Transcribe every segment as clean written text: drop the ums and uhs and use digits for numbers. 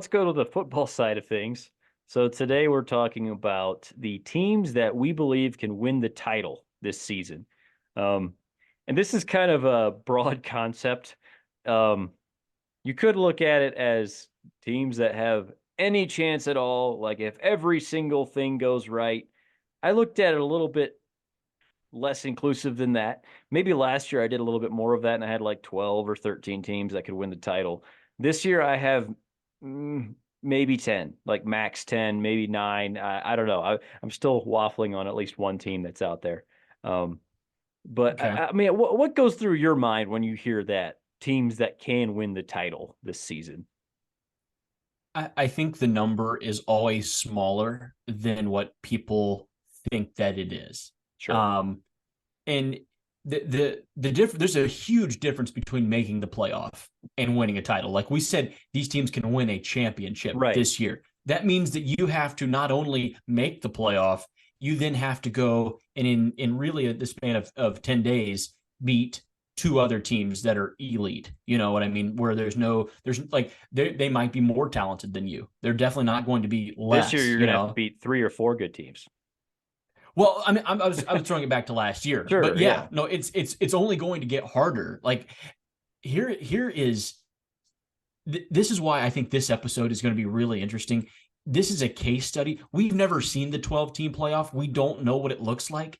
Let's go to the football side of things. So today we're talking about the teams that we believe can win the title this season. Um, and this is kind of a broad concept. Um, you could look at it as teams that have any chance at all, like if every single thing goes right. I looked at it a little bit less inclusive than that. Maybe last year I did a little bit more of that and I had like 12 or 13 teams that could win the title. This year I have maybe 10, like max 10, maybe 9. I don't know. I'm still waffling on at least one team that's out there. Um, but Okay. I mean, what goes through your mind when you hear that teams that can win the title this season? I think the number is always smaller than what people think that it is. Sure. Um, and there's a huge difference between making the playoff and winning a title. Like we said, these teams can win a championship Right. this year. That means that you have to not only make the playoff, you then have to go and in really the span of 10 days beat two other teams that are elite. You know what I mean? Where there's like they might be more talented than you. They're definitely not going to be This year less, you're you going to have to know. beat 3 or 4 good teams. Well, I mean, I was throwing it back to last year, but Sure, yeah, yeah. no, it's only going to get harder. Like here is this is why I think this episode is going to be really interesting. This is a case study. We've never seen the 12 team playoff. We don't know what it looks like.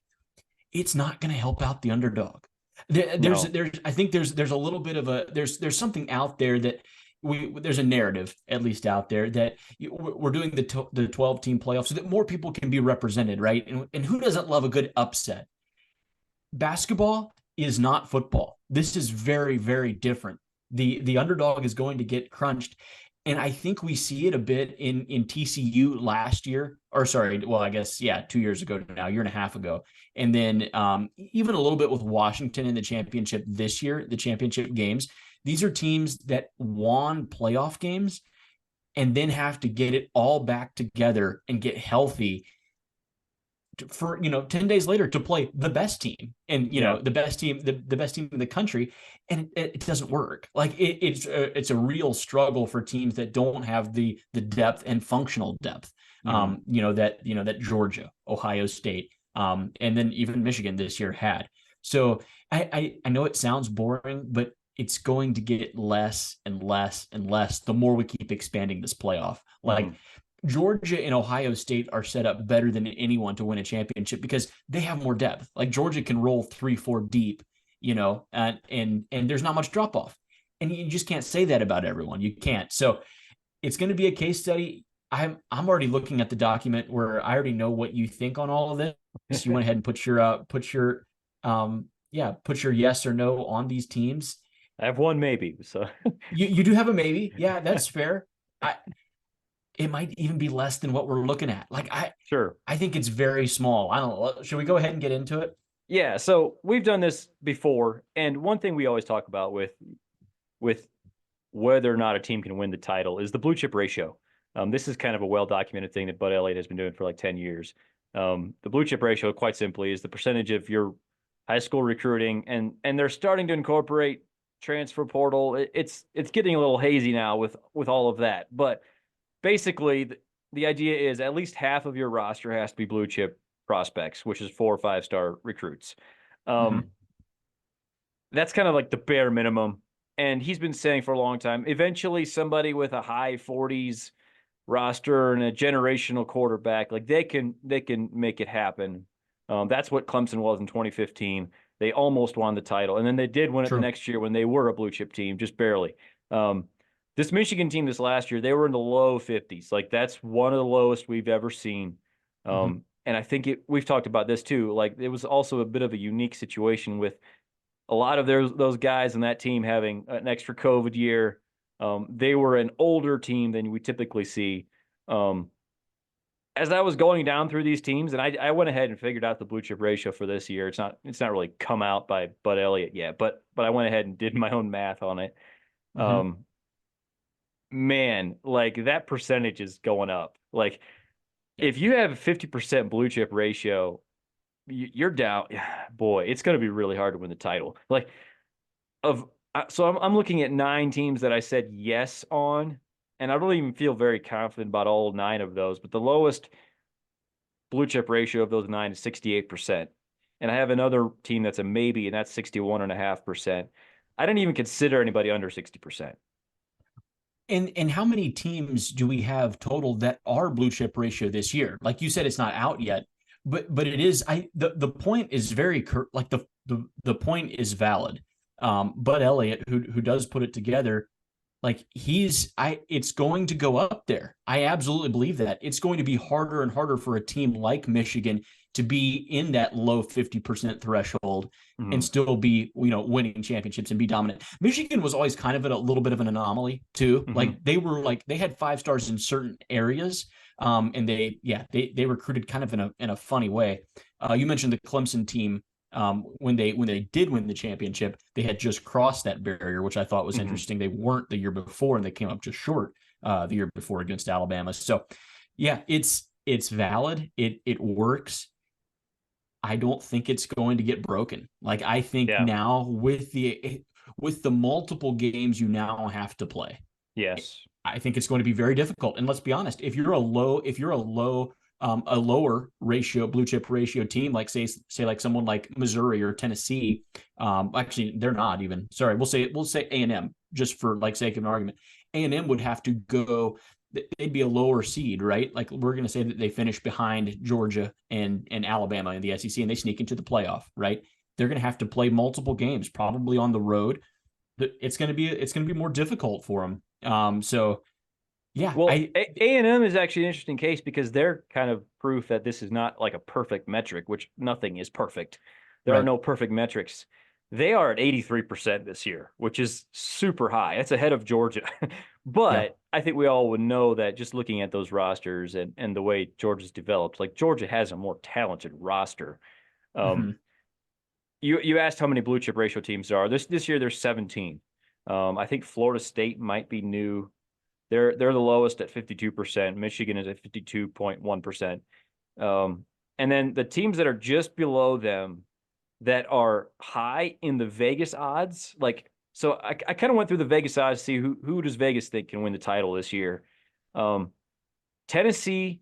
It's not going to help out the underdog. No. There's I think there's a little bit of a there's something out there that there's a narrative at least out there that we're doing the 12 team playoffs so that more people can be represented, right? And who doesn't love a good upset? Basketball is not football. This is very different. The underdog is going to get crunched, and I think we see it a bit in TCU last year, or sorry, well, I guess yeah, 2 years ago now, a year and a half ago, and then even a little bit with Washington in the championship this year, the championship games. These are teams that won playoff games and then have to get it all back together and get healthy for 10 days later to play the best team and Yeah. the best team, the best team in the country, and it doesn't work. Like it's a real struggle for teams that don't have the depth and functional depth. Mhm. That Georgia, Ohio State, and then even Michigan this year had. So I know it sounds boring, but it's going to get less and less and less the more we keep expanding this playoff. Like Mhm. Georgia and Ohio State are set up better than anyone to win a championship because they have more depth. Like Georgia can roll 3, 4 deep, and there's not much drop off. And you just can't say that about everyone. You can't. So it's going to be a case study. I'm already looking at the document where I already know what you think on all of this. You went ahead and put your yes or no on these teams. I have one maybe. So You do have a maybe. Yeah, that's fair. I It might even be less than what we're looking at. Like sure. I think it's very small. I don't know. Should we go ahead and get into it? Yeah, so we've done this before, and one thing we always talk about with whether or not a team can win the title is the blue chip ratio. This is kind of a well documented thing that Bud Elliott has been doing for like 10 years. The blue chip ratio, quite simply, is the percentage of your high school recruiting, and they're starting to incorporate transfer portal. It's getting a little hazy now with all of that, but basically the idea is at least half of your roster has to be blue chip prospects, which is 4 or 5 star recruits. Um, Mm-hmm. that's kind of like the bare minimum. And he's been saying for a long time, eventually somebody with a high 40s roster and a generational quarterback, like they can make it happen. That's what Clemson was in 2015. They almost won the title, and then they did win it the True. next year when they were a blue chip team, just barely. Um, this Michigan team this last year, they were in the low 50s. Like that's one of the lowest we've ever seen. Mm-hmm. And I think we've talked about this too. Like it was also a bit of a unique situation with a lot of those guys in that team having an extra COVID year. They were an older team than we typically see. Um, as I was going down through these teams, and I went ahead and figured out the blue chip ratio for this year. It's not really come out by Bud Elliott yet, but I went ahead and did my own math on it. Mm-hmm. Um, man, like that percentage is going up. Like Yeah. if you have a 50% blue chip ratio, you're down. Boy, it's going to be really hard to win the title. Like of so I'm looking at 9 teams that I said yes on, and I don't even feel very confident about all 9 of those, but the lowest blue chip ratio of those 9 is 68%. And I have another team that's a maybe, and that's 61.5%. I didn't even consider anybody under 60%. And how many teams do we have total that are blue chip ratio this year? Like you said, it's not out yet, but it is. The point is very like the point is valid. Bud Elliott, who does put it together, like it's going to go up there. I absolutely believe that it's going to be harder and harder for a team like Michigan to be in that low 50% threshold and still be, winning championships and be dominant. Michigan was always kind of a little bit of an anomaly too. Like they had 5 stars in certain areas. And they recruited kind of in a funny way. You mentioned the Clemson team. When they did win the championship, they had just crossed that barrier, which I thought was interesting. They weren't the year before, and they came up just short the year before against Alabama. So, yeah, it's valid. It works. I don't think it's going to get broken. Like I think now with the multiple games you now have to play. Yes. I think it's going to be very difficult. And let's be honest, if you're a lower ratio blue chip ratio team, like say like someone like Missouri or Tennessee, actually they're not even. Sorry, we'll say A&M just for like sake of an argument. A&M would have to go. They'd be a lower seed, right? Like we're going to say that they finish behind Georgia and Alabama in the SEC, and they sneak into the playoff, right? They're going to have to play multiple games, probably on the road. It's going to be more difficult for them. So yeah. Well, A&M is actually an interesting case because they're kind of proof that this is not like a perfect metric, which nothing is perfect. There are no perfect metrics. They are at 83% this year, which is super high. That's ahead of Georgia. But I think we all would know that just looking at those rosters and the way Georgia's developed, like Georgia has a more talented roster. You asked how many blue chip ratio teams there are. This year there's 17. I think Florida State might be new. They're the lowest at 52%. Michigan is at 52.1%. And then the teams that are just below them that are high in the Vegas odds, like so I kind of went through the Vegas odds to see who does Vegas think can win the title this year. Tennessee,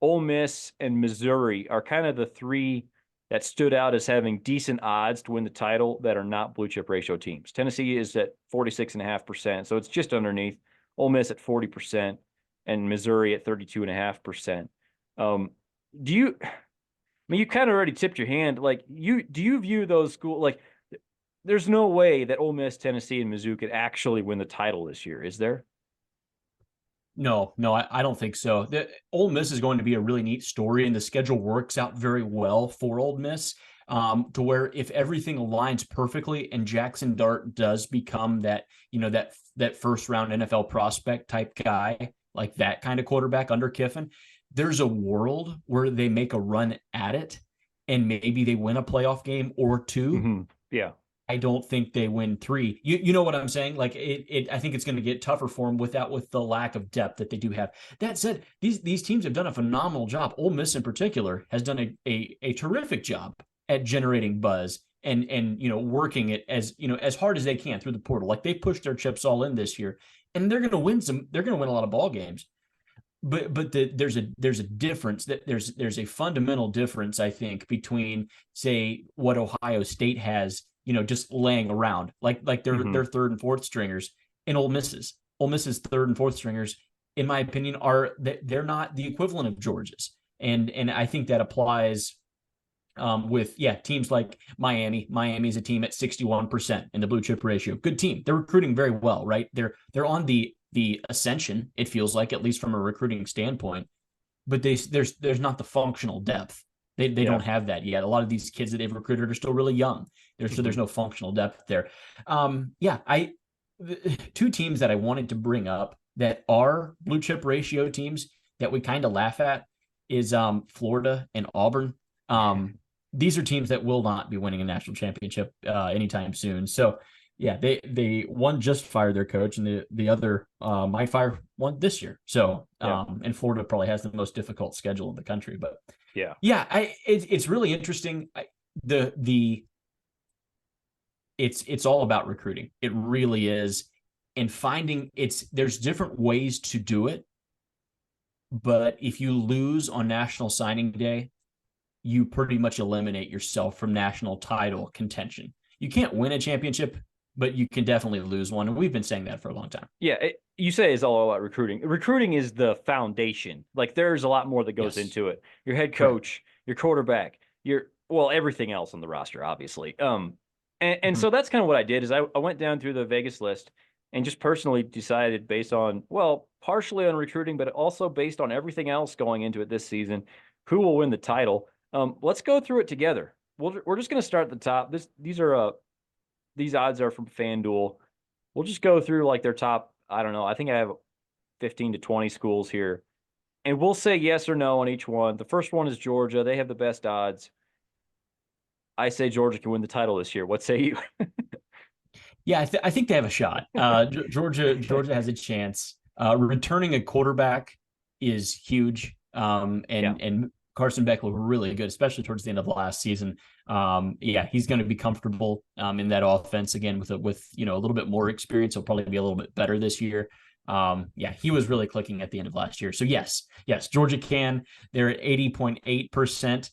Ole Miss, and Missouri are kind of the 3 that stood out as having decent odds to win the title that are not blue chip ratio teams. Tennessee is at 46.5%, so it's just underneath. Ole Miss at 40% and Missouri at 32.5%. You kind of already tipped your hand. Like do you view those schools like there's no way that Ole Miss, Tennessee, and Mizzou could actually win the title this year, is there? No, I don't think so. Ole Miss is going to be a really neat story, and the schedule works out very well for Ole Miss. To where if everything aligns perfectly and Jackson Dart does become that first round NFL prospect type guy, like that kind of quarterback under Kiffin, there's a world where they make a run at it and maybe they win a playoff game or 2. Yeah. I don't think they win 3. You know what I'm saying? Like I think it's going to get tougher for them with the lack of depth that they do have. That said, these teams have done a phenomenal job. Ole Miss in particular has done a terrific job at generating buzz and working it as hard as they can through the portal. Like they pushed their chips all in this year, and they're going to win a lot of ball games. But there's a difference that there's a fundamental difference, I think, between say what Ohio State has, just laying around like their third and fourth stringers, and Ole Miss's third and fourth stringers, in my opinion, they're not the equivalent of Georgia's, and I think that applies with teams like Miami. Miami's a team at 61% in the blue chip ratio. Good team. They're recruiting very well, right? They're on the ascension, it feels like, at least from a recruiting standpoint. But there's not the functional depth. They don't have that yet. A lot of these kids that they've recruited are still really young. There's no functional depth there. 2 teams that I wanted to bring up that are blue chip ratio teams that we kind of laugh at is Florida and Auburn. These are teams that will not be winning a national championship anytime soon. So they one just fired their coach, and the other might fire one this year. So and Florida probably has the most difficult schedule in the country. But it's really interesting. It's all about recruiting. It really is. and finding there's different ways to do it. But if you lose on National Signing Day, you pretty much eliminate yourself from national title contention. You can't win a championship, but you can definitely lose one. And we've been saying that for a long time. Yeah, you say it's all about recruiting. Recruiting is the foundation. Like there's a lot more that goes into it. Your head coach, your quarterback, everything else on the roster, obviously. And so that's kind of what I did is I went down through the Vegas list and just personally decided based on, partially on recruiting, but also based on everything else going into it this season, who will win the title. Let's go through it together. We're just going to start at the top. These odds are from FanDuel. We'll just go through like their top, I don't know, I think I have 15 to 20 schools here. And we'll say yes or no on each one. The first one is Georgia. They have the best odds. I say Georgia can win the title this year. What say you? Yeah, I think they have a shot. Georgia has a chance. Returning a quarterback is huge. And Carson Beck looked really good, especially towards the end of last season. He's going to be comfortable in that offense again with a little bit more experience. He'll probably be a little bit better this year. He was really clicking at the end of last year. So yes, Georgia can. They're at 80.8%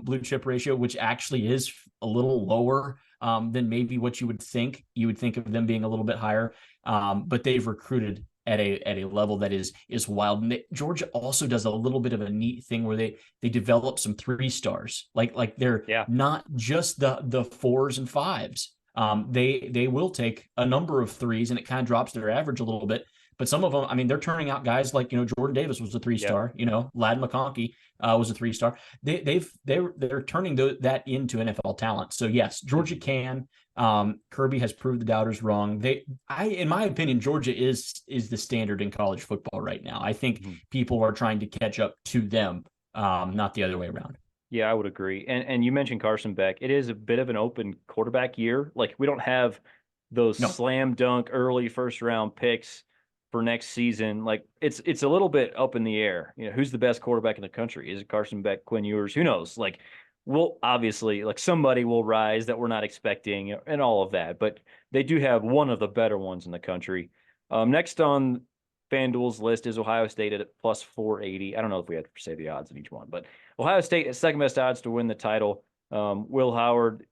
blue chip ratio, which actually is a little lower than maybe what you would think. You would think of them being a little bit higher, but they've recruited at a level that is wild. And Georgia also does a little bit of a neat thing where they develop some 3-stars, like they're not just the 4s and 5s. They will take a number of 3s, and it kind of drops their average a little bit. But some of them, I mean, they're turning out guys like Jordan Davis was a 3-star. Ladd McConkey was a 3-star. They're turning that into NFL talent. So yes, Georgia can. Kirby has proved the doubters wrong. In my opinion, Georgia is the standard in college football right now. I think people are trying to catch up to them, not the other way around. Yeah, I would agree. And you mentioned Carson Beck. It is a bit of an open quarterback year. Like we don't have those slam dunk early first round picks for next season. Like it's a little bit up in the air. Who's the best quarterback in the country? Is it Carson Beck, Quinn Ewers? Who knows? Like we'll obviously somebody will rise that we're not expecting and all of that, but they do have one of the better ones in the country. Next on FanDuel's list is Ohio State at plus 480. I don't know if we have to say the odds in each one, but Ohio State has second best odds to win the title. Will Howard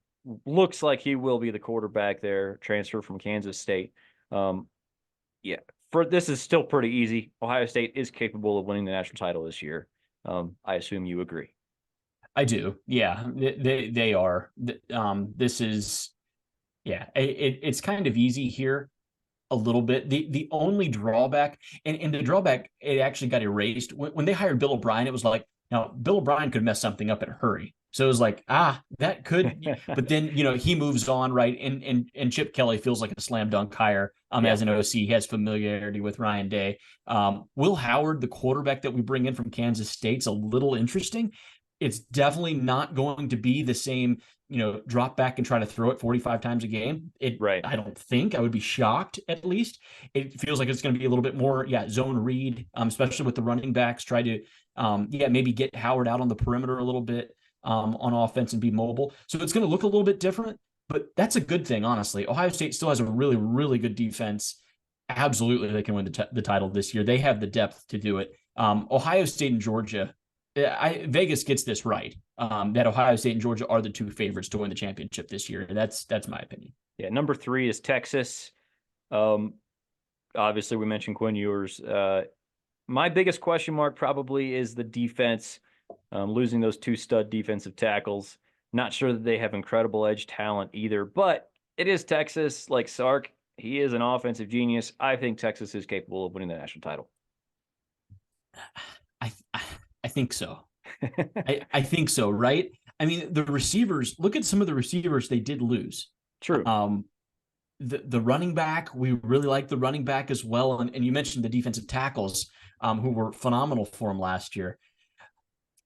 looks like he will be the quarterback there, transfer from Kansas State. This is still pretty easy. Ohio State is capable of winning the national title this year. I assume you agree. I do. Yeah, they are. This is, it's kind of easy here a little bit. The only drawback, and the drawback, it actually got erased. When they hired Bill O'Brien, it was like, now Bill O'Brien could mess something up in a hurry. So it was like, that could, but then, he moves on, right? And Chip Kelly feels like a slam dunk hire as an OC. He has familiarity with Ryan Day. Will Howard, the quarterback that we bring in from Kansas State's a little interesting. It's definitely not going to be the same, drop back and try to throw it 45 times a game. I don't think. I would be shocked, at least. It feels like it's going to be a little bit more, zone read, especially with the running backs. Try to, maybe get Howard out on the perimeter a little bit on offense and be mobile. So it's going to look a little bit different, but that's a good thing, honestly. Ohio State still has a really, really good defense. Absolutely, they can win the title this year. They have the depth to do it. Ohio State and Georgia, Vegas gets this right, that Ohio State and Georgia are the two favorites to win the championship this year. That's my opinion. Yeah, number 3 is Texas. Obviously, we mentioned Quinn Ewers. My biggest question mark probably is the defense, losing those 2 stud defensive tackles. Not sure that they have incredible edge talent either, but it is Texas. Like Sark, he is an offensive genius. I think Texas is capable of winning the national title. I think so. I think so, right? I mean, the receivers, look at some of the receivers they did lose. True. The running back, we really like the running back as well. And you mentioned the defensive tackles who were phenomenal for him last year.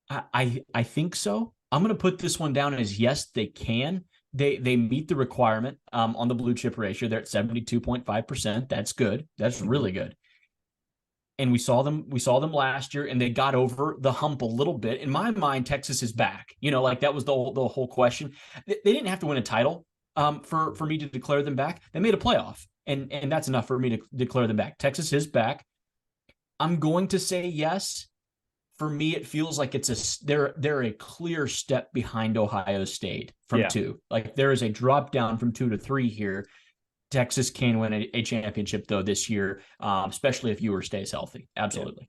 I think so. I'm going to put this one down as yes, they can. They meet the requirement on the blue chip ratio. They're at 72.5%. That's good. That's really good. And we saw them last year, and they got over the hump a little bit. In my mind, Texas is back. That was the whole question. They didn't have to win a title, for me to declare them back. They made a playoff, and that's enough for me to declare them back. Texas is back. I'm going to say yes. For me, it feels like they're a clear step behind Ohio State from Yeah. 2. Like there is a drop down from 2 to 3 here. Texas can win a championship though this year, especially if Ewers stays healthy. Absolutely. Yeah.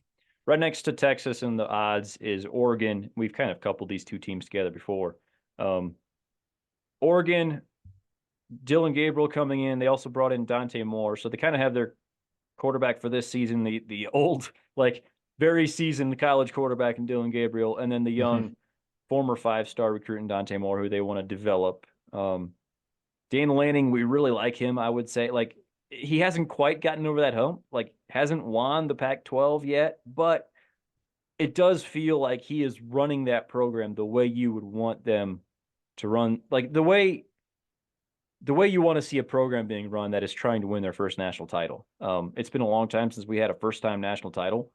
Right next to Texas in the odds is Oregon. We've kind of coupled these two teams together before. Oregon, Dylan Gabriel coming in. They also brought in Dante Moore, so they kind of have their quarterback for this season, the old, like very seasoned college quarterback in Dylan Gabriel, and then the young former 5-star recruit in Dante Moore, who they want to develop. Dan Lanning, we really like him. I would say, like, he hasn't quite gotten over that hump, like hasn't won the Pac-12 yet, but it does feel like he is running that program the way you would want them to run, like the way you want to see a program being run that is trying to win their first national title. It's been a long time since we had a first-time national title.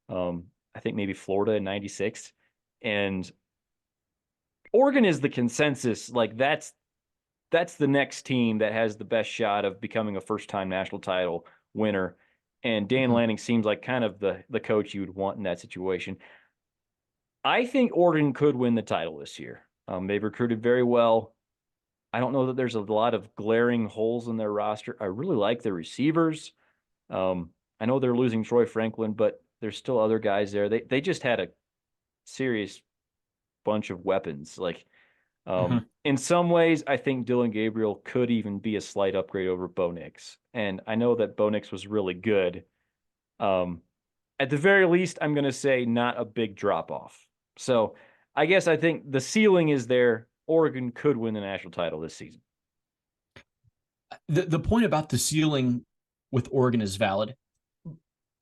I think maybe Florida in '96, and Oregon is the consensus. Like that's the next team that has the best shot of becoming a first-time national title winner. And Dan Lanning seems like kind of the coach you would want in that situation. I think Oregon could win the title this year. They've recruited very well. I don't know that there's a lot of glaring holes in their roster. I really like their receivers. I know they're losing Troy Franklin, but there's still other guys there. They just had a serious bunch of weapons. Like in some ways, I think Dylan Gabriel could even be a slight upgrade over Bo Nix. And I know that Bo Nix was really good. At the very least, I'm going to say not a big drop off. So I guess I think the ceiling is there. Oregon could win the national title this season. The point about the ceiling with Oregon is valid.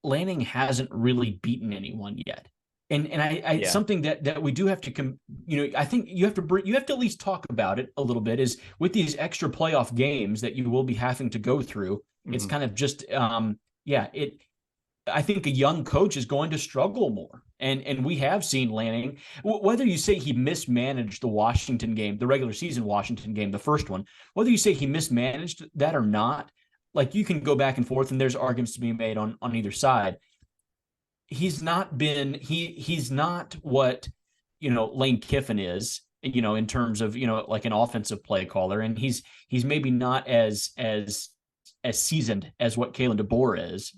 Lanning hasn't really beaten anyone yet. And something that we do have to I think you have to at least talk about it a little bit is with these extra playoff games that you will be having to go through. It's kind of just I think a young coach is going to struggle more. And we have seen Lanning, whether you say he mismanaged the Washington game, the regular season Washington game, the first one, whether you say he mismanaged that or not, like you can go back and forth and there's arguments to be made on either side. He's not what, Lane Kiffin is, in terms of, like an offensive play caller. And he's maybe not as seasoned as what Kalen DeBoer is,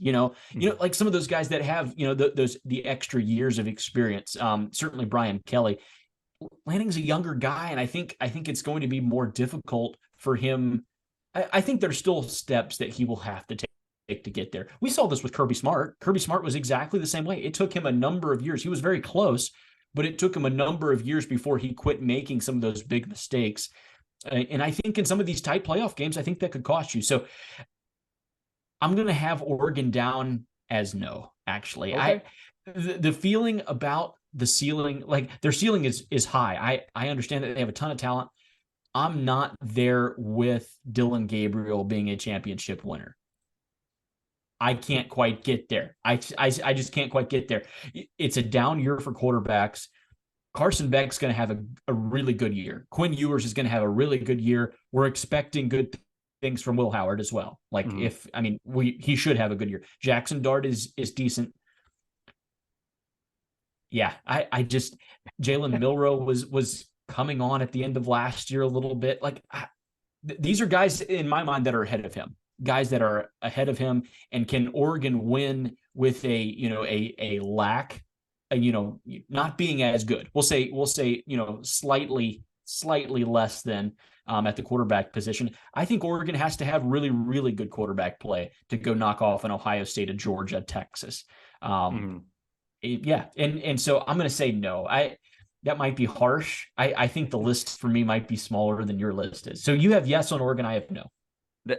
like some of those guys that have, the extra years of experience. Certainly Brian Kelly. Lanning's a younger guy, and I think it's going to be more difficult for him. I think there's still steps that he will have to take to get there. We saw this with Kirby Smart. Kirby Smart was exactly the same way. It took him a number of years. He was very close, but it took him a number of years before he quit making some of those big mistakes. And I think in some of these tight playoff games, I think that could cost you. So I'm going to have Oregon down as no, actually. Okay. The feeling about the ceiling, like their ceiling is high. I understand that they have a ton of talent. I'm not there with Dylan Gabriel being a championship winner. I can't quite get there. I just can't quite get there. It's a down year for quarterbacks. Carson Beck's going to have a really good year. Quinn Ewers is going to have a really good year. We're expecting good things from Will Howard as well. Like he should have a good year. Jackson Dart is decent. Yeah, I just Jalen Milroe was coming on at the end of last year a little bit. Like these are guys in my mind that are ahead of him. Guys that are ahead of him, and can Oregon win with a lack, not being as good? We'll say slightly less than at the quarterback position. I think Oregon has to have really, really good quarterback play to go knock off an Ohio State, a Georgia, Texas. Yeah. And so I'm going to say no. That might be harsh. I think the list for me might be smaller than your list is. So you have yes on Oregon. I have no.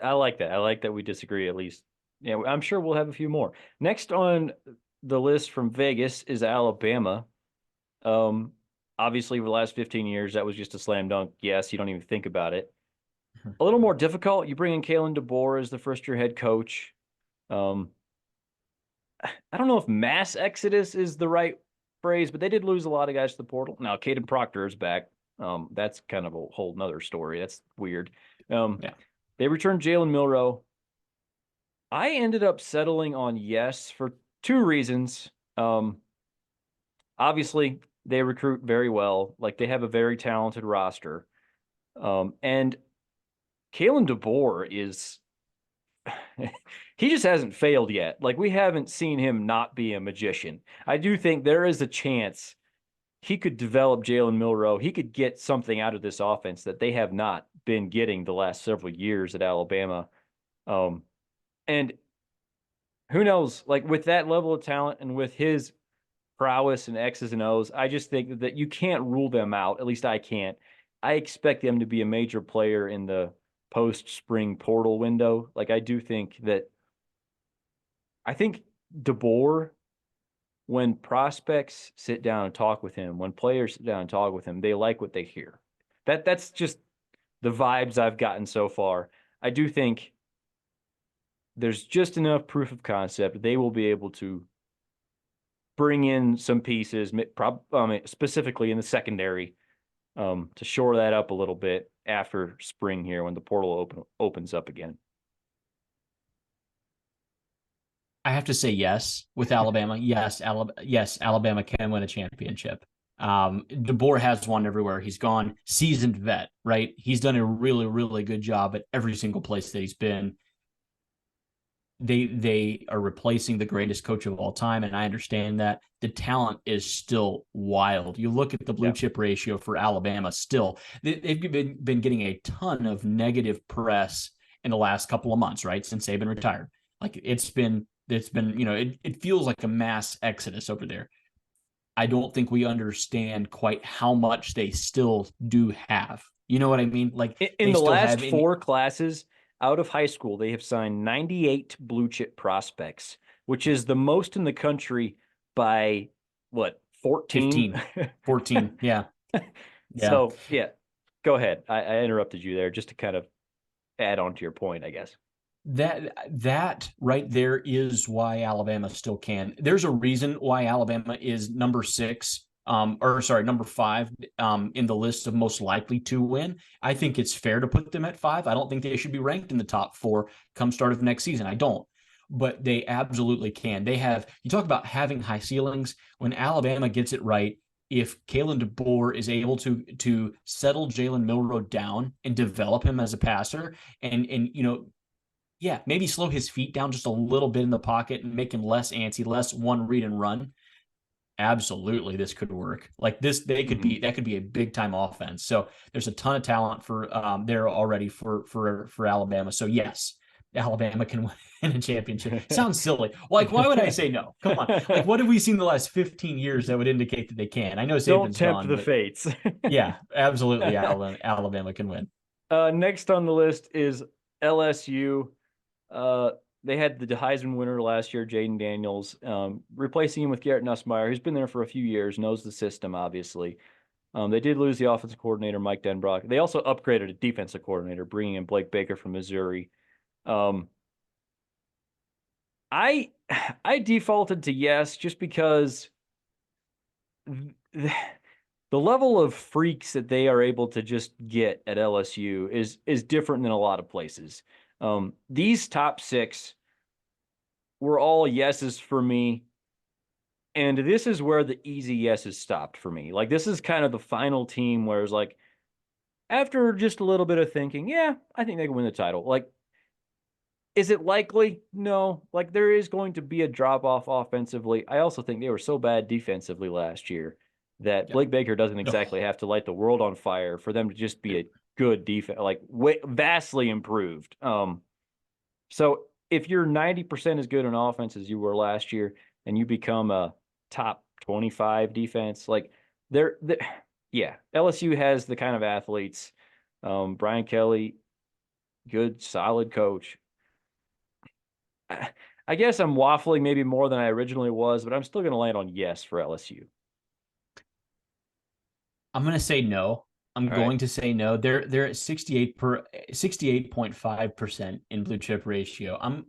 I like that. I like that we disagree at least. Yeah, I'm sure we'll have a few more. Next on the list from Vegas is Alabama. Obviously, for the last 15 years, that was just a slam dunk. Yes, you don't even think about it. A little more difficult. You bring in Kalen DeBoer as the first-year head coach. I don't know if mass exodus is the right phrase, but they did lose a lot of guys to the portal. Now, Caden Proctor is back. That's kind of a whole nother story. That's weird. Yeah. They returned Jalen Milroe. I ended up settling on yes for two reasons. Obviously, they recruit very well. Like they have a very talented roster. And Kalen DeBoer is he just hasn't failed yet. Like we haven't seen him not be a magician. I do think there is a chance he could develop Jalen Milroe. He could get something out of this offense that they have not been getting the last several years at Alabama. And who knows, like with that level of talent and with his prowess and X's and O's, I just think that you can't rule them out. At least I can't. I expect them to be a major player in the post spring portal window. Like I do think that I think DeBoer, when prospects sit down and talk with him, when players sit down and talk with him, they like what they hear. That's just the vibes I've gotten so far. I do think there's just enough proof of concept. They will be able to bring in some pieces, specifically in the secondary, to shore that up a little bit after spring here when the portal opens up again. I have to say yes with Alabama. Yes, Alabama can win a championship. DeBoer has won everywhere he's gone. Seasoned vet, right? He's done a really, really good job at every single place that he's been. They are replacing the greatest coach of all time, and I understand that the talent is still wild. You look at the blue chip ratio for Alabama. Still, they've been getting a ton of negative press in the last couple of months, right? Since they've been retired, like it's been it feels like a mass exodus over there. I don't think we understand quite how much they still do have. You know what I mean? Like in the last four classes out of high school, they have signed 98 blue chip prospects, which is the most in the country by what, 14? 14. Yeah. So, yeah, go ahead. I interrupted you there just to kind of add on to your point, I guess. That right there is why Alabama still can. There's a reason why Alabama is number 6, number 5 in the list of most likely to win. I think it's fair to put them at 5. I don't think they should be ranked in the top 4 come start of next season. I don't. But they absolutely can. You talk about having high ceilings. When Alabama gets it right, if Kalen DeBoer is able to settle Jalen Milroe down and develop him as a passer, and maybe slow his feet down just a little bit in the pocket and make him less antsy, less one read and run. Absolutely, this could work. Like this, that could be a big time offense. So there's a ton of talent for there already for Alabama. So yes, Alabama can win a championship. Sounds silly. Like, why would I say no? Come on. Like, what have we seen the last 15 years that would indicate that they can? I know Saban's don't tempt gone, the fates. Yeah, absolutely. Alabama can win. Next on the list is LSU. They had the Heisman winner last year, Jayden Daniels, replacing him with Garrett Nussmeier, who's been there for a few years, knows the system, obviously. They did lose the offensive coordinator, Mike Denbrock. They also upgraded a defensive coordinator, bringing in Blake Baker from Missouri. I defaulted to yes just because the level of freaks that they are able to just get at LSU is different than a lot of places. These top 6 were all yeses for me. And this is where the easy yeses stopped for me. Like, this is kind of the final team where it's like, after just a little bit of thinking, yeah, I think they can win the title. Like, is it likely? No. Like, there is going to be a drop off offensively. I also think they were so bad defensively last year that Blake Baker doesn't exactly have to light the world on fire for them to just be a good defense, like vastly improved. So if you're 90% as good on offense as you were last year and you become a top 25 defense, like LSU has the kind of athletes. Brian Kelly, good, solid coach. I guess I'm waffling maybe more than I originally was, but I'm still going to land on yes for LSU. I'm going to say no. I'm going to say no. They're at 68.5% in blue chip ratio. I'm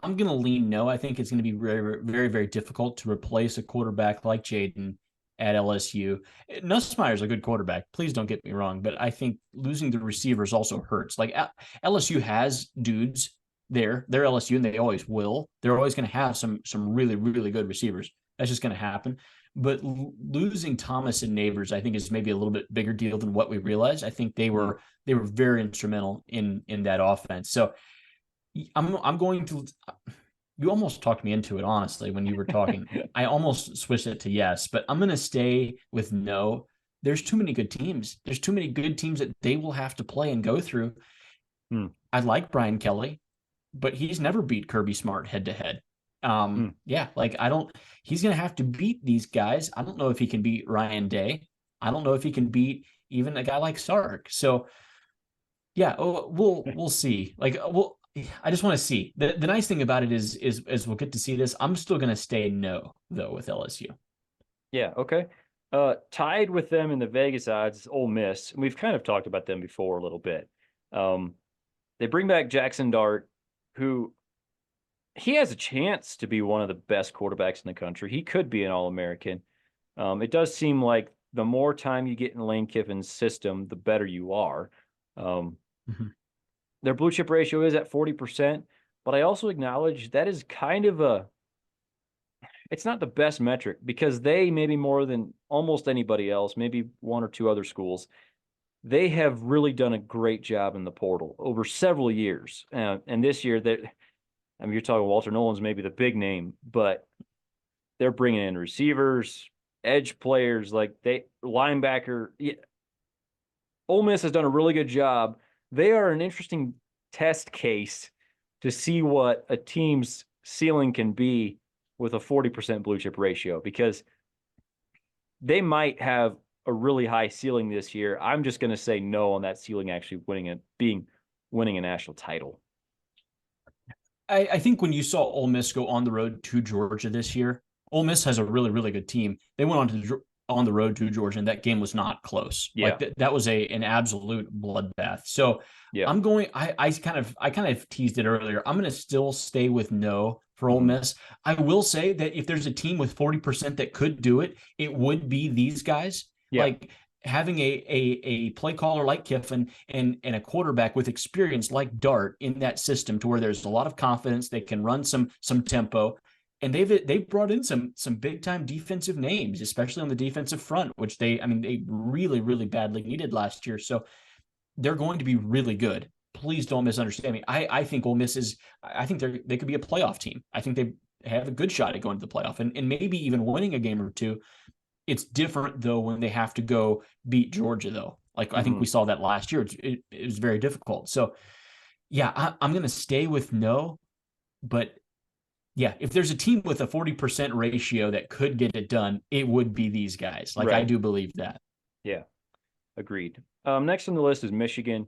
going to lean no. I think it's going to be very, very, very difficult to replace a quarterback like Jayden at LSU. Nussmeier's a good quarterback. Please don't get me wrong, but I think losing the receivers also hurts. Like LSU has dudes there. They're LSU, and they always will. They're always going to have some really really good receivers. That's just going to happen. But losing Thomas and Neighbors, I think, is maybe a little bit bigger deal than what we realized. I think they were very instrumental in that offense. So I'm going to. You almost talked me into it, honestly, when you were talking. I almost switched it to yes, but I'm going to stay with no. There's too many good teams. There's too many good teams that they will have to play and go through. I like Brian Kelly, but he's never beat Kirby Smart head to head. Yeah, like he's going to have to beat these guys. I don't know if he can beat Ryan Day. I don't know if he can beat even a guy like Sark. So yeah, we'll see. I just want to see. The nice thing about it is we'll get to see this. I'm still going to stay no though with LSU. Yeah. Okay. Tied with them in the Vegas odds is Ole Miss. We've kind of talked about them before a little bit. They bring back Jackson Dart, who he has a chance to be one of the best quarterbacks in the country. He could be an All-American. It does seem like the more time you get in Lane Kiffin's system, the better you are. Their blue chip ratio is at 40%, but I also acknowledge that is kind of it's not the best metric because they, maybe more than almost anybody else, maybe one or two other schools, they have really done a great job in the portal over several years. And this year, you're talking Walter Nolan's maybe the big name, but they're bringing in receivers, edge players, linebacker. Yeah. Ole Miss has done a really good job. They are an interesting test case to see what a team's ceiling can be with a 40% blue chip ratio, because they might have a really high ceiling this year. I'm just going to say no on that ceiling actually winning a national title. I think when you saw Ole Miss go on the road to Georgia this year, Ole Miss has a really, really good team. They went on the road to Georgia, and that game was not close. Yeah. Like that was an absolute bloodbath. So yeah. I'm going. I kind of teased it earlier. I'm going to still stay with no for Ole Miss. I will say that if there's a team with 40% that could do it, it would be these guys. Yeah. Like having a play caller like Kiffin and a quarterback with experience like Dart in that system, to where there's a lot of confidence, they can run some tempo. And they've brought in some big time defensive names, especially on the defensive front, which they really, really badly needed last year. So they're going to be really good. Please don't misunderstand me. I think Ole Miss I think they could be a playoff team. I think they have a good shot at going to the playoff and maybe even winning a game or two. It's different though when they have to go beat Georgia though. Like I think we saw that last year. It was very difficult. So yeah, I'm going to stay with no, but yeah, if there's a team with a 40% ratio that could get it done, it would be these guys. Like, right. I do believe that. Yeah, agreed. Next on the list is Michigan.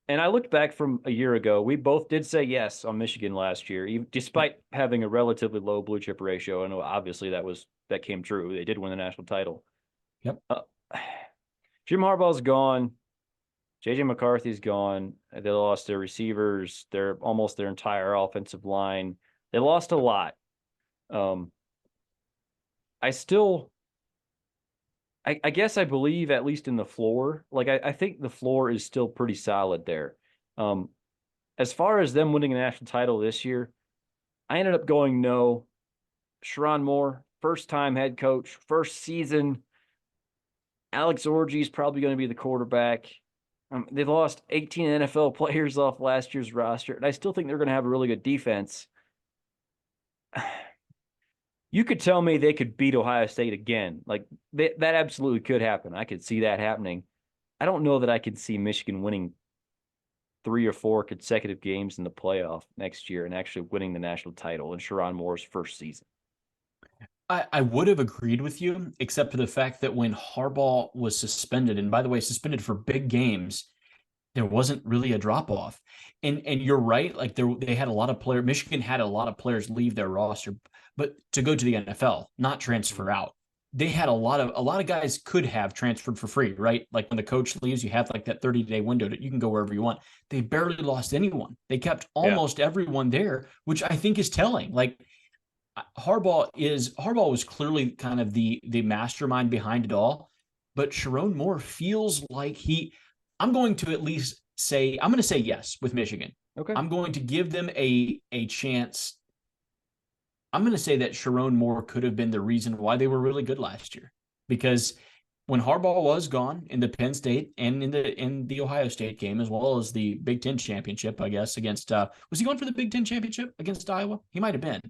And I looked back from a year ago. We both did say yes on Michigan last year, despite having a relatively low blue chip ratio. And obviously that came true. They did win the national title. Yep. Jim Harbaugh's gone. JJ McCarthy's gone. They lost their receivers. They're almost their entire offensive line. They lost a lot. I guess I believe at least in the floor. Like I think the floor is still pretty solid there. As far as them winning a national title this year, I ended up going no. Sherrone Moore, first time head coach, first season. Alex Orji is probably going to be the quarterback. They've lost 18 NFL players off last year's roster, and I still think they're going to have a really good defense. You could tell me they could beat Ohio State again. Like that absolutely could happen. I could see that happening. I don't know that I could see Michigan winning 3 or 4 consecutive games in the playoff next year and actually winning the national title in Sherrone Moore's first season. I would have agreed with you, except for the fact that when Harbaugh was suspended, and by the way, suspended for big games, there wasn't really a drop off. And you're right. Like they had a lot of players. Michigan had a lot of players leave their roster, but to go to the NFL, not transfer out. They had a lot of guys could have transferred for free, right? Like when the coach leaves, you have like that 30-day window that you can go wherever you want. They barely lost anyone. They kept almost everyone there, which I think is telling. Like Harbaugh was clearly kind of the mastermind behind it all, but Sharon Moore feels like I'm going to at least say I'm going to say yes with Michigan. Okay. I'm going to give them a chance. I'm going to say that Sharon Moore could have been the reason why they were really good last year, because when Harbaugh was gone in the Penn State and in the Ohio State game, as well as the Big Ten championship, I guess against was he going for the Big Ten championship against Iowa? He might have been.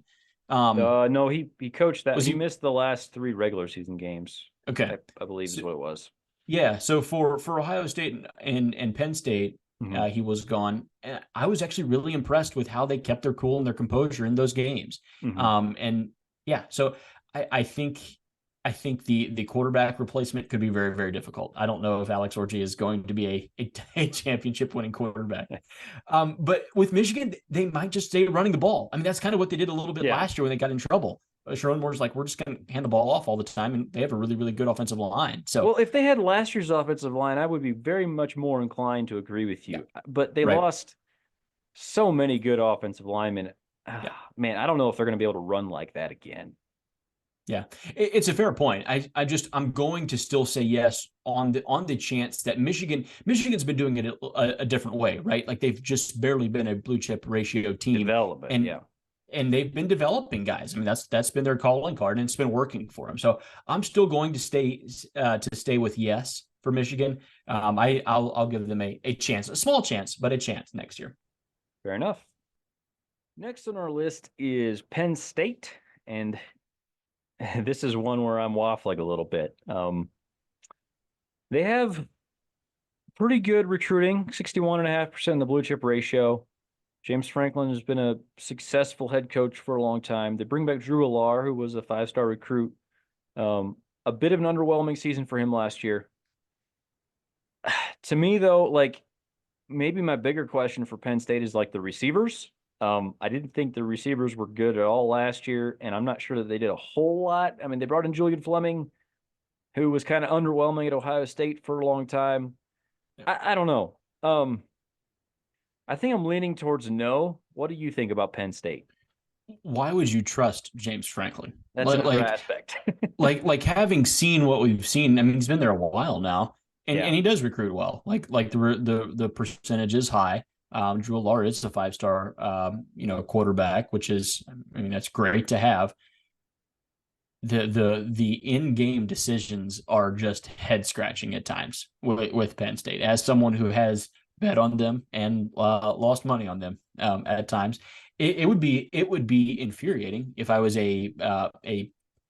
No, he coached that. Was He he missed the last 3 regular season games. okay? I believe is So, what it was. yeah. So for Ohio State and Penn State, Mhm. he was gone. And I was actually really impressed with how they kept their cool and their composure in those games. Mhm. And yeah, so I think the quarterback replacement could be very, very difficult. I don't know if Alex Orji is going to be a championship winning quarterback. But with Michigan, they might just stay running the ball. I mean, that's kind of what they did a little bit Yeah. last year when they got in trouble. Sharon Moore's like, we're just going to hand the ball off all the time, and they have a really, really good offensive line. So Well, if they had last year's offensive line, I would be very much more inclined to agree with yeah, you. But they right. lost so many good offensive linemen. Yeah. Man, I don't know if they're going to be able to run like that again. Yeah, it's a fair point. I'm going to still say yes on the chance that Michigan's been doing it a different way, right? Like they've just barely been a blue chip ratio team, Development, and yeah. they've been developing guys. I mean, that's been their calling card, and it's been working for them. So I'm still going to stay with yes for Michigan. I'll give them a chance, a small chance, but a chance next year. Fair enough. Next on our list is Penn State, and this is one where I'm waffling a little bit. They have pretty good recruiting, 61.5% in the blue chip ratio. James Franklin has been a successful head coach for a long time. They bring back Drew Alar, who was a 5-star recruit. A bit of an underwhelming season for him last year. To me, though, like maybe my bigger question for Penn State is like the receivers. I didn't think the receivers were good at all last year, and I'm not sure that they did a whole lot. I mean, they brought in Julian Fleming, who was kind of underwhelming at Ohio State for a long time. I don't know. I think I'm leaning towards no. What do you think about Penn State? Why would you trust James Franklin? That's Like, another like aspect. like having seen what we've seen. I mean, he's been there a while now, and Yeah. he does recruit well. Like the percentage is high. Drew Lar is a 5-star quarterback, which is, I mean, that's great to have. The in game decisions are just head scratching at times with Penn State. As someone who has bet on them and lost money on them at times, it would be infuriating if I was a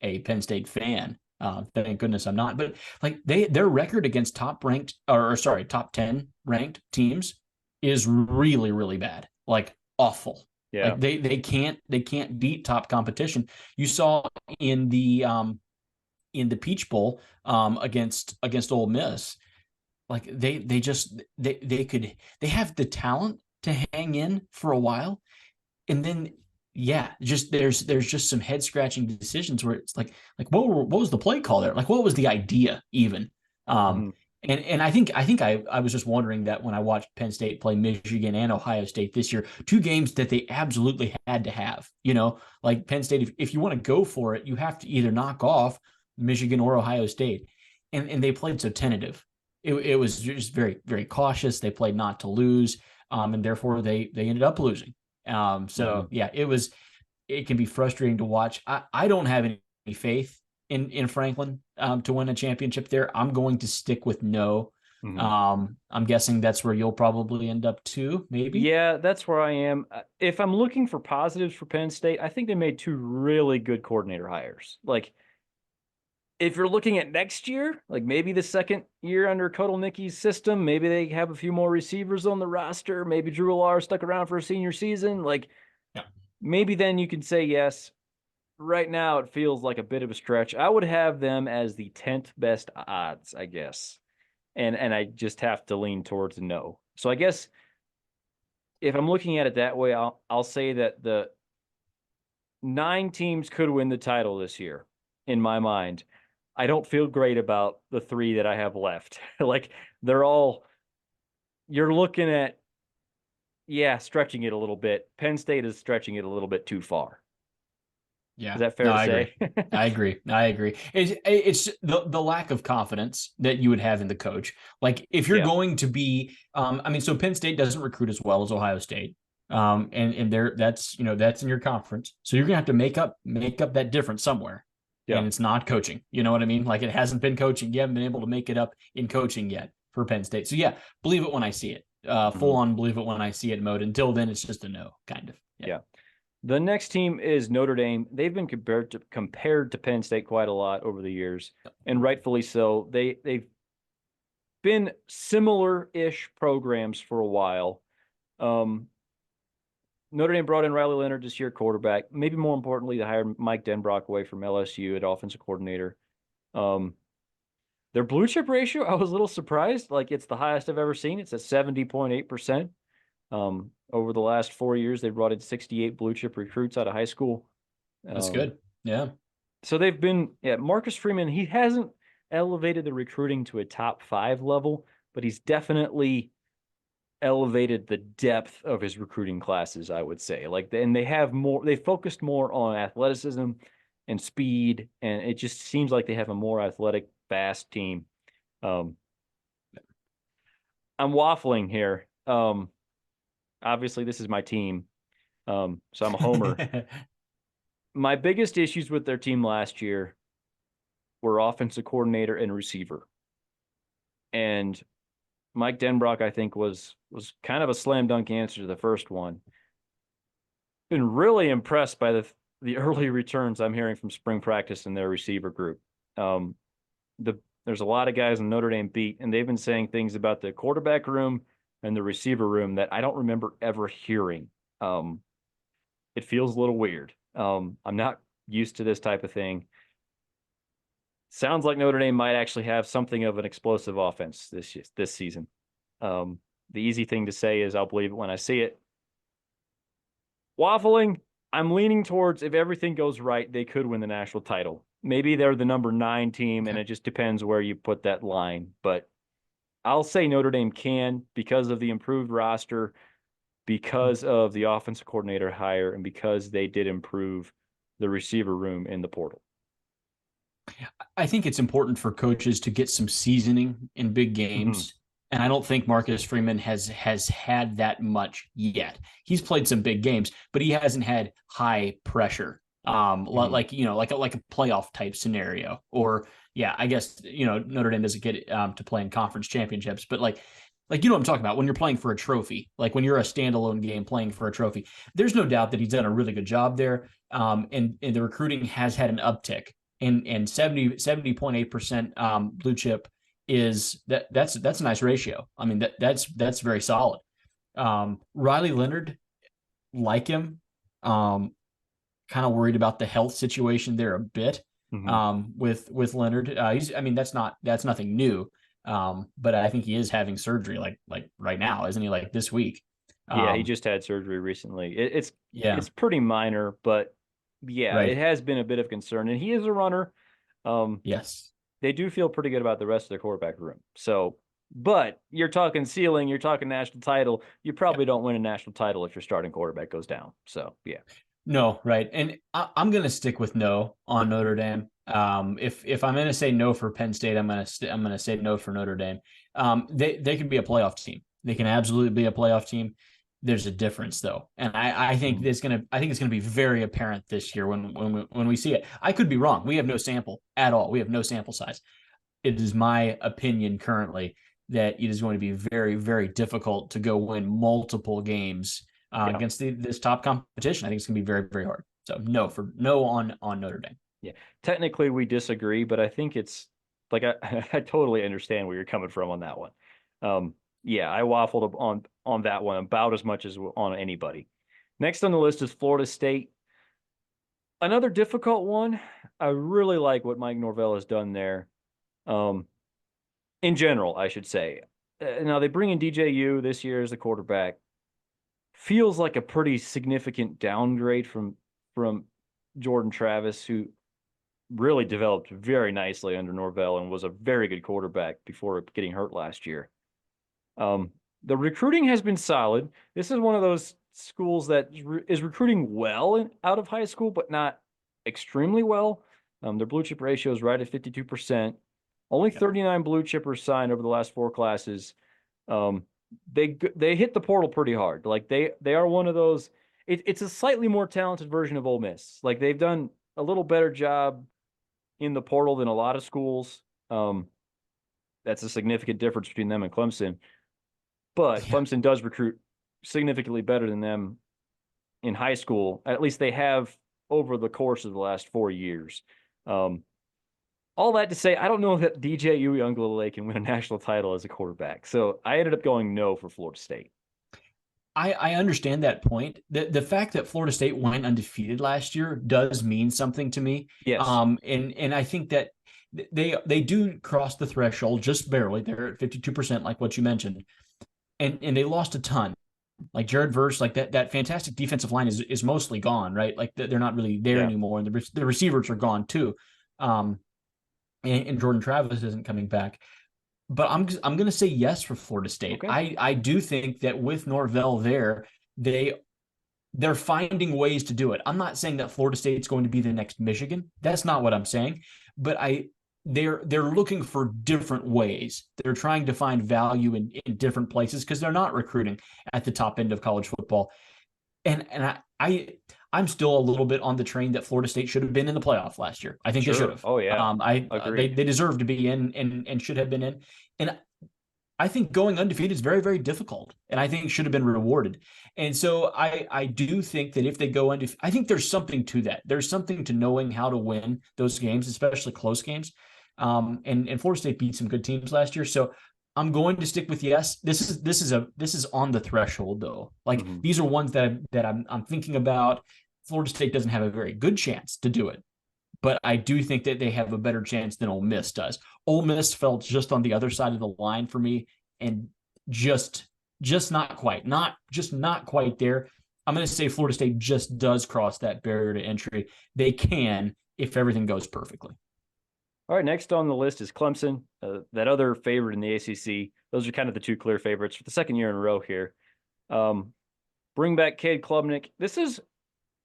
Penn State fan. Thank goodness I'm not. But like their record against top 10 ranked teams is really, really bad. Like awful. Yeah. Like they can't beat top competition. You saw in the Peach Bowl against Ole Miss, like they have the talent to hang in for a while, and then yeah, just there's just some head scratching decisions where it's like what was the play call there? Like what was the idea even? Um, Mhm. and I was just wondering that when I watched Penn State play Michigan and Ohio State this year, two games that they absolutely had to have. Like Penn State, if you want to go for it, you have to either knock off Michigan or Ohio State, and they played so tentative. It was just very, very cautious. They played not to lose, and therefore they ended up losing. So Mhm. yeah, it can be frustrating to watch. I don't have any faith in Franklin to win a championship there. I'm going to stick with no. Mhm. I'm guessing that's where you'll probably end up too, maybe. Yeah, that's where I am. If I'm looking for positives for Penn State, I think they made 2 really good coordinator hires. Like, if you're looking at next year, like maybe the second year under Kotelnicki's system, maybe they have a few more receivers on the roster. Maybe Drew Alar stuck around for a senior season. Like, Yeah. maybe then you can say yes. Right now, it feels like a bit of a stretch. I would have them as the 10th best odds, I guess. And I just have to lean towards no. So I guess if I'm looking at it that way, I'll say that the 9 teams could win the title this year in my mind. I don't feel great about the 3 that I have left. Like they're all you're looking at stretching it a little bit. Penn State is stretching it a little bit too far. Is Yeah. that fair No, to I agree. say? I agree. I agree. It's the lack of confidence that you would have in the coach. Like if you're Yeah. going to be, I mean, so Penn State doesn't recruit as well as Ohio State, and there that's that's in your conference, so you're gonna have to make up that difference somewhere, Yeah. and it's not coaching. You know what I mean? Like it hasn't been coaching. You haven't been able to make it up in coaching yet for Penn State. So yeah, believe it when I see it. Full Mhm. on believe it when I see it mode. Until then, it's just a no, kind of. Yeah. Yeah. The next team is Notre Dame. They've been compared to Penn State quite a lot over the years, and rightfully so. They've been similar-ish programs for a while. Um, Notre Dame brought in Riley Leonard this year, quarterback. Maybe more importantly, they hired Mike Denbrock away from LSU at offensive coordinator. Um, their blue chip ratio, I was a little surprised. Like it's the highest I've ever seen. It's at 70.8%. Over the last 4 years, they've brought in 68 blue chip recruits out of high school. That's Um, good. Yeah. so they've been, yeah, Marcus Freeman, he hasn't elevated the recruiting to a top 5 level, but he's definitely elevated the depth of his recruiting classes, I would say. Like, and they focused more on athleticism and speed, and it just seems like they have a more athletic, fast team. Um, I'm waffling here. Obviously, this is my team, so I'm a homer. My biggest issues with their team last year were offensive coordinator and receiver. And Mike Denbrock, I think, was kind of a slam dunk answer to the first one. Been really impressed by the early returns I'm hearing from spring practice in their receiver group. Um, there's a lot of guys in Notre Dame beat, and they've been saying things about the quarterback room and the receiver room that I don't remember ever hearing. It feels a little weird. I'm not used to this type of thing. Sounds like Notre Dame might actually have something of an explosive offense this season. The easy thing to say is I'll believe it when I see it. Waffling, I'm leaning towards if everything goes right, they could win the national title. Maybe they're the number 9 team, and Okay. it just depends where you put that line. But I'll say Notre Dame can because of the improved roster, because of the offensive coordinator hire, and because they did improve the receiver room in the portal. I think it's important for coaches to get some seasoning in big Mm-hmm. games. And I don't think Marcus Freeman has had that much yet. He's played some big games, but he hasn't had high pressure. Mm-hmm. Like like a playoff type scenario, or yeah, I guess Notre Dame doesn't get to play in conference championships, but like what I'm talking about when you're playing for a trophy, like when you're a standalone game playing for a trophy. There's no doubt that he's done a really good job there, and the recruiting has had an uptick, and 70.8% blue chip is that's a nice ratio. I mean that's very solid. Riley Leonard, like him, kind of worried about the health situation there a bit. Mm-hmm. With Leonard, I mean that's nothing new. But I think he is having surgery like right now, isn't he? Like this week. Yeah, he Um, just had surgery recently. yeah, It's pretty minor, but yeah, it right. has been a bit of concern. And he is a runner. Um, Yes. they do feel pretty good about the rest of their quarterback room. So, but you're talking ceiling, you're talking national title. You Yeah. probably don't win a national title if your starting quarterback goes down. So, yeah. No, right. And I'm going to stick with no on Notre Dame. If I'm going to say no for Penn State, I'm going to say no for Notre Dame. They can be a playoff team. They can absolutely be a playoff team. There's a difference though, and I think Mhm. it's gonna be very apparent this year when we see it. I could be wrong. We have no sample at all. We have no sample size. It is my opinion currently that it is going to be very, very difficult to go win multiple games Yeah. against this top competition. I think it's going to be very, very hard. So no on Notre Dame. Yeah. Technically, we disagree, but I think it's like I totally understand where you're coming from on that one. Yeah, I waffled on that one about as much as on anybody. Next on the list is Florida State. Another difficult one. I really like what Mike Norvell has done there. Um, in general, I should say. Now they bring in DJU this year as the quarterback. Feels like a pretty significant downgrade from Jordan Travis, who really developed very nicely under Norvell and was a very good quarterback before getting hurt last year. The recruiting has been solid. This is one of those schools that is recruiting well out of high school, but not extremely well. Their blue chip ratio is right at 52%. Only 39 blue chippers signed over the last 4 classes. They hit the portal pretty hard. Like they are one of those. It's a slightly more talented version of Ole Miss. Like they've done a little better job in the portal than a lot of schools. That's a significant difference between them and Clemson. But Yeah. Clemson does recruit significantly better than them in high school. At least they have over the course of the last 4 years. All that to say, I don't know that DJ Uiagalelei can win a national title as a quarterback. So I ended up going no for Florida State. I understand that point. The fact that Florida State went undefeated last year does mean something to me. Yes. And I think that they do cross the threshold just barely. They're at 52%, like what you mentioned. And they lost a ton. Like Jared Verse, like that fantastic defensive line is mostly gone, right? Like they're not really there anymore. And the receivers are gone too. And Jordan Travis isn't coming back. But I'm going to say yes for Florida State. Okay. I do think that with Norvell there, they're finding ways to do it. I'm not saying that Florida State's going to be the next Michigan. That's not what I'm saying. But they're looking for different ways. They're trying to find value in different places because they're not recruiting at the top end of college football. And I'm still a little bit on the train that Florida State should have been in the playoff last year. I think they should have. Oh yeah. They deserve to be in and should have been in. And I think going undefeated is very, very difficult, and I think should have been rewarded. And so I do think that if they go undefeated, I think there's something to that. There's something to knowing how to win those games, especially close games. And Florida State beat some good teams last year, so I'm going to stick with yes. This is on the threshold though. Like these are ones that I'm thinking about. Florida State doesn't have a very good chance to do it, but I do think that they have a better chance than Ole Miss does. Ole Miss felt just on the other side of the line for me, and just not quite there. I'm going to say Florida State just does cross that barrier to entry. They can if everything goes perfectly. All right, next on the list is Clemson, that other favorite in the ACC. Those are kind of the 2 clear favorites for the second year in a row here. Bring back Cade Klubnik. This is,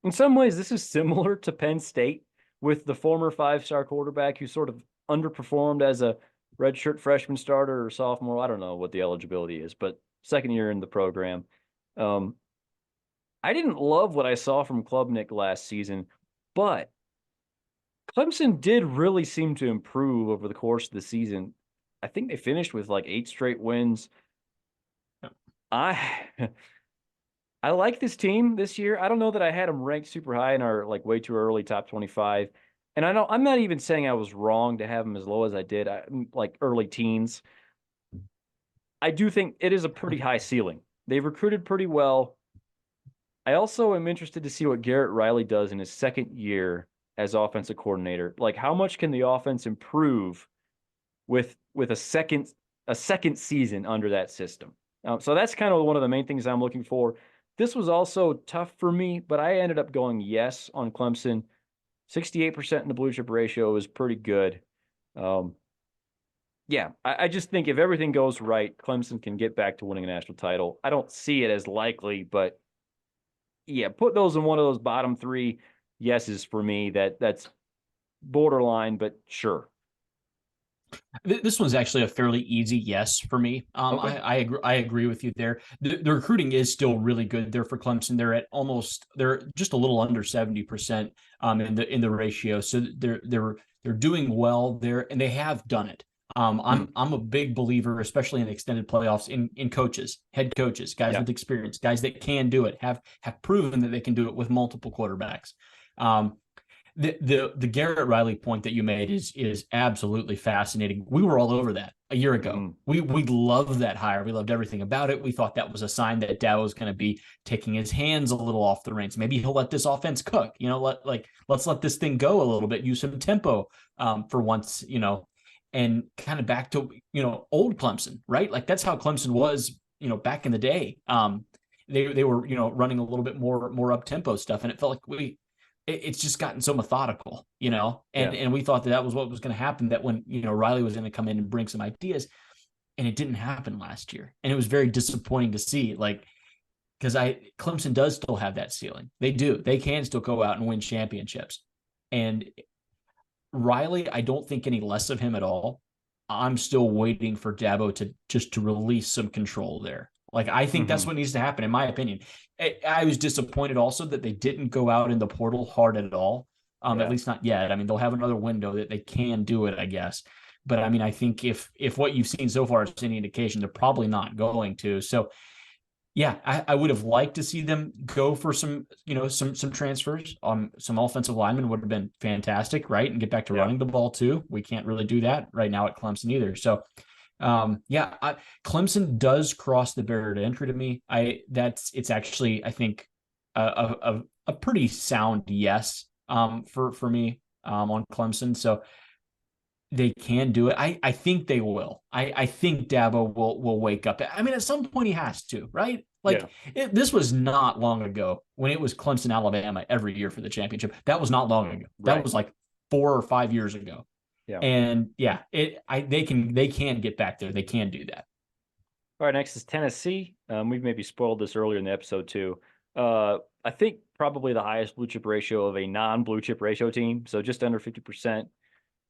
in some ways, this is similar to Penn State with the former 5-star quarterback who sort of underperformed as a redshirt freshman starter or sophomore. I don't know what the eligibility is, but second year in the program. I didn't love what I saw from Klubnik last season, but Clemson did really seem to improve over the course of the season. I think they finished with like 8 straight wins. I like this team this year. I don't know that I had them ranked super high in our like way too early top 25. And I'm not even saying I was wrong to have them as low as I did, like early teens. I do think it is a pretty high ceiling. They've recruited pretty well. I also am interested to see what Garrett Riley does in his second year as offensive coordinator. Like how much can the offense improve with a second season under that system? So that's kind of one of the main things I'm looking for. This was also tough for me, but I ended up going yes on Clemson. 68% in the blue chip ratio is pretty good. Yeah, I just think if everything goes right, Clemson can get back to winning a national title. I don't see it as likely, but yeah, put those in one of those bottom 3 yeses for me. That's borderline, but sure. This one's actually a fairly easy yes for me. Okay. I agree with you there. The recruiting is still really good there for Clemson. They're just a little under 70% in the ratio. So they're doing well there, and they have done it. I'm a big believer, especially in extended playoffs, in coaches, head coaches, guys with experience, guys that can do it, have proven that they can do it with multiple quarterbacks. The Garrett Riley point that you made is absolutely fascinating. We were all over that a year ago. We loved that hire. We loved everything about it. We thought that was a sign that Dow was going to be taking his hands a little off the reins. Maybe he'll let this offense cook. Let's let this thing go a little bit. Use some tempo for once. And kind of back to old Clemson, right? Like that's how Clemson was. Back in the day. They were running a little bit more up tempo stuff, and it felt like it's just gotten so methodical, and we thought that was what was going to happen, that when, Riley was going to come in and bring some ideas, and it didn't happen last year. And it was very disappointing to see, because Clemson does still have that ceiling. They do. They can still go out and win championships. And Riley, I don't think any less of him at all. I'm still waiting for Dabo to release some control there. Like, I think that's Hmm. what needs to happen, in my opinion. I was disappointed also that they didn't go out in the portal hard at all. At Yeah. least not yet. I mean, they'll have another window that they can do it, I guess. But I mean, I think if what you've seen so far is any indication, they're probably not going to. So yeah, I would have liked to see them go for some, some transfers. Some offensive linemen would have been fantastic, right? And get back to Yeah. running the ball too. We can't really do that right now at Clemson either. So, Clemson does cross the barrier to entry to me. It's actually, I think, a pretty sound yes, for me, on Clemson. So they can do it. I think they will. I think Dabo will wake up. I mean, at some point he has to, right? Yeah. Like, this was not long ago when it was Clemson, Alabama every year for the championship. That was not long ago. That Right. was like 4 or 5 years ago. Yeah. And yeah, they can get back there. They can do that. All right, next is Tennessee. We've maybe spoiled this earlier in the episode too. I think probably the highest blue chip ratio of a non-blue chip ratio team, so just under 50%.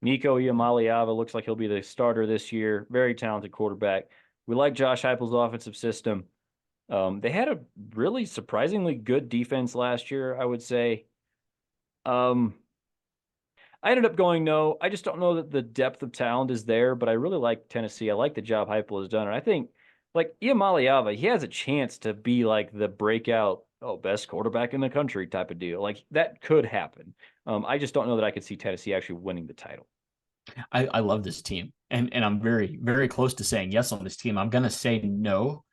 Nico Iamaleava looks like he'll be the starter this year. Very talented quarterback. We like Josh Heupel's offensive system. They had a really surprisingly good defense last year, I would say. Um, I ended up going no. I just don't know that the depth of talent is there, but I really like Tennessee. I like the job Heupel has done. And I think like Iamaleava, he has a chance to be like the breakout, best quarterback in the country type of deal. Like that could happen. I just don't know that I could see Tennessee actually winning the title. I love this team, and I'm very very close to saying yes on this team. I'm gonna say no,